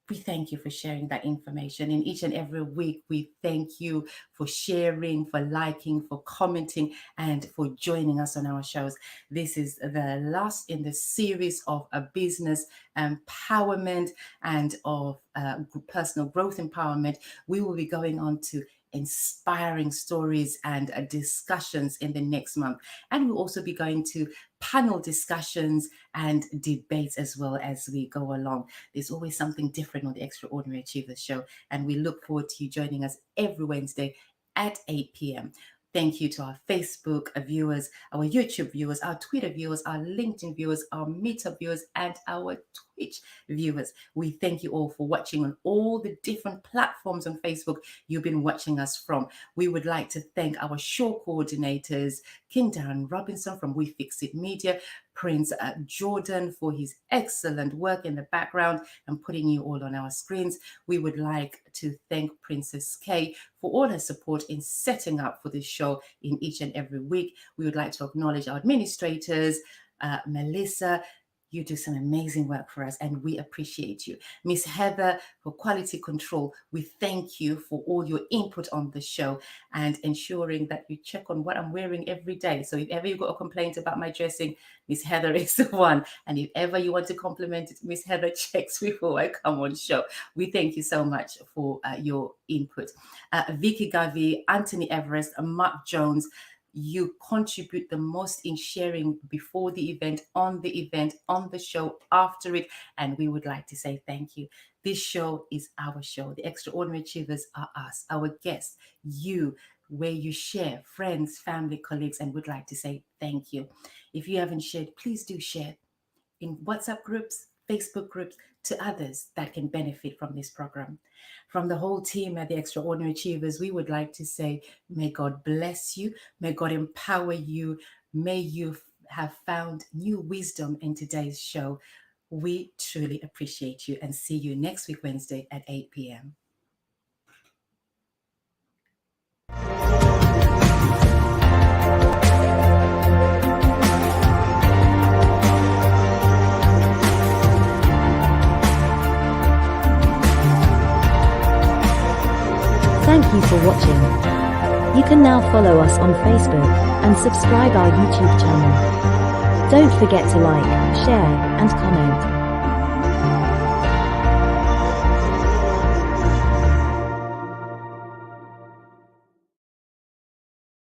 We thank you for sharing that information. In each and every week, we thank you for sharing, for liking, for commenting, and for joining us on our shows. This is the last in the series of a business empowerment and of personal growth empowerment. We will be going on to inspiring stories and discussions in the next month. And we'll also be going to panel discussions and debates as well as we go along. There's always something different on the Extraordinary Achievers show, and we look forward to you joining us every Wednesday at 8 p.m. Thank you to our Facebook viewers, our YouTube viewers, our Twitter viewers, our LinkedIn viewers, our Meetup viewers, and our Twitch viewers. We thank you all for watching on all the different platforms on Facebook you've been watching us from. We would like to thank our show coordinators, King Darren Robinson from We Fix It Media, Prince Jordan for his excellent work in the background and putting you all on our screens. We would like to thank Princess K for all her support in setting up for this show in each and every week. We would like to acknowledge our administrators, Melissa. You do some amazing work for us and we appreciate you. Miss Heather for quality control. We thank you for all your input on the show and ensuring that you check on what I'm wearing every day. So if ever you got a complaint about my dressing, Miss Heather is the one. And if ever you want to compliment it, Miss Heather checks before I come on show. We thank you so much for your input. Vicky Gavi, Anthony Everest, Mark Jones, you contribute the most in sharing before the event, on the show, after it. And we would like to say thank you. This show is our show. The Extraordinary Achievers are us, our guests, you, where you share, friends, family, colleagues, and would like to say thank you. If you haven't shared, please do share in WhatsApp groups, Facebook groups, to others that can benefit from this program. From the whole team at the Extraordinary Achievers, we would like to say, may God bless you, may God empower you, may you have found new wisdom in today's show. We truly appreciate you, and see you next week, Wednesday at 8 p.m. Thank you for watching. You can now follow us on Facebook and subscribe our YouTube channel. Don't forget to like, share, and comment.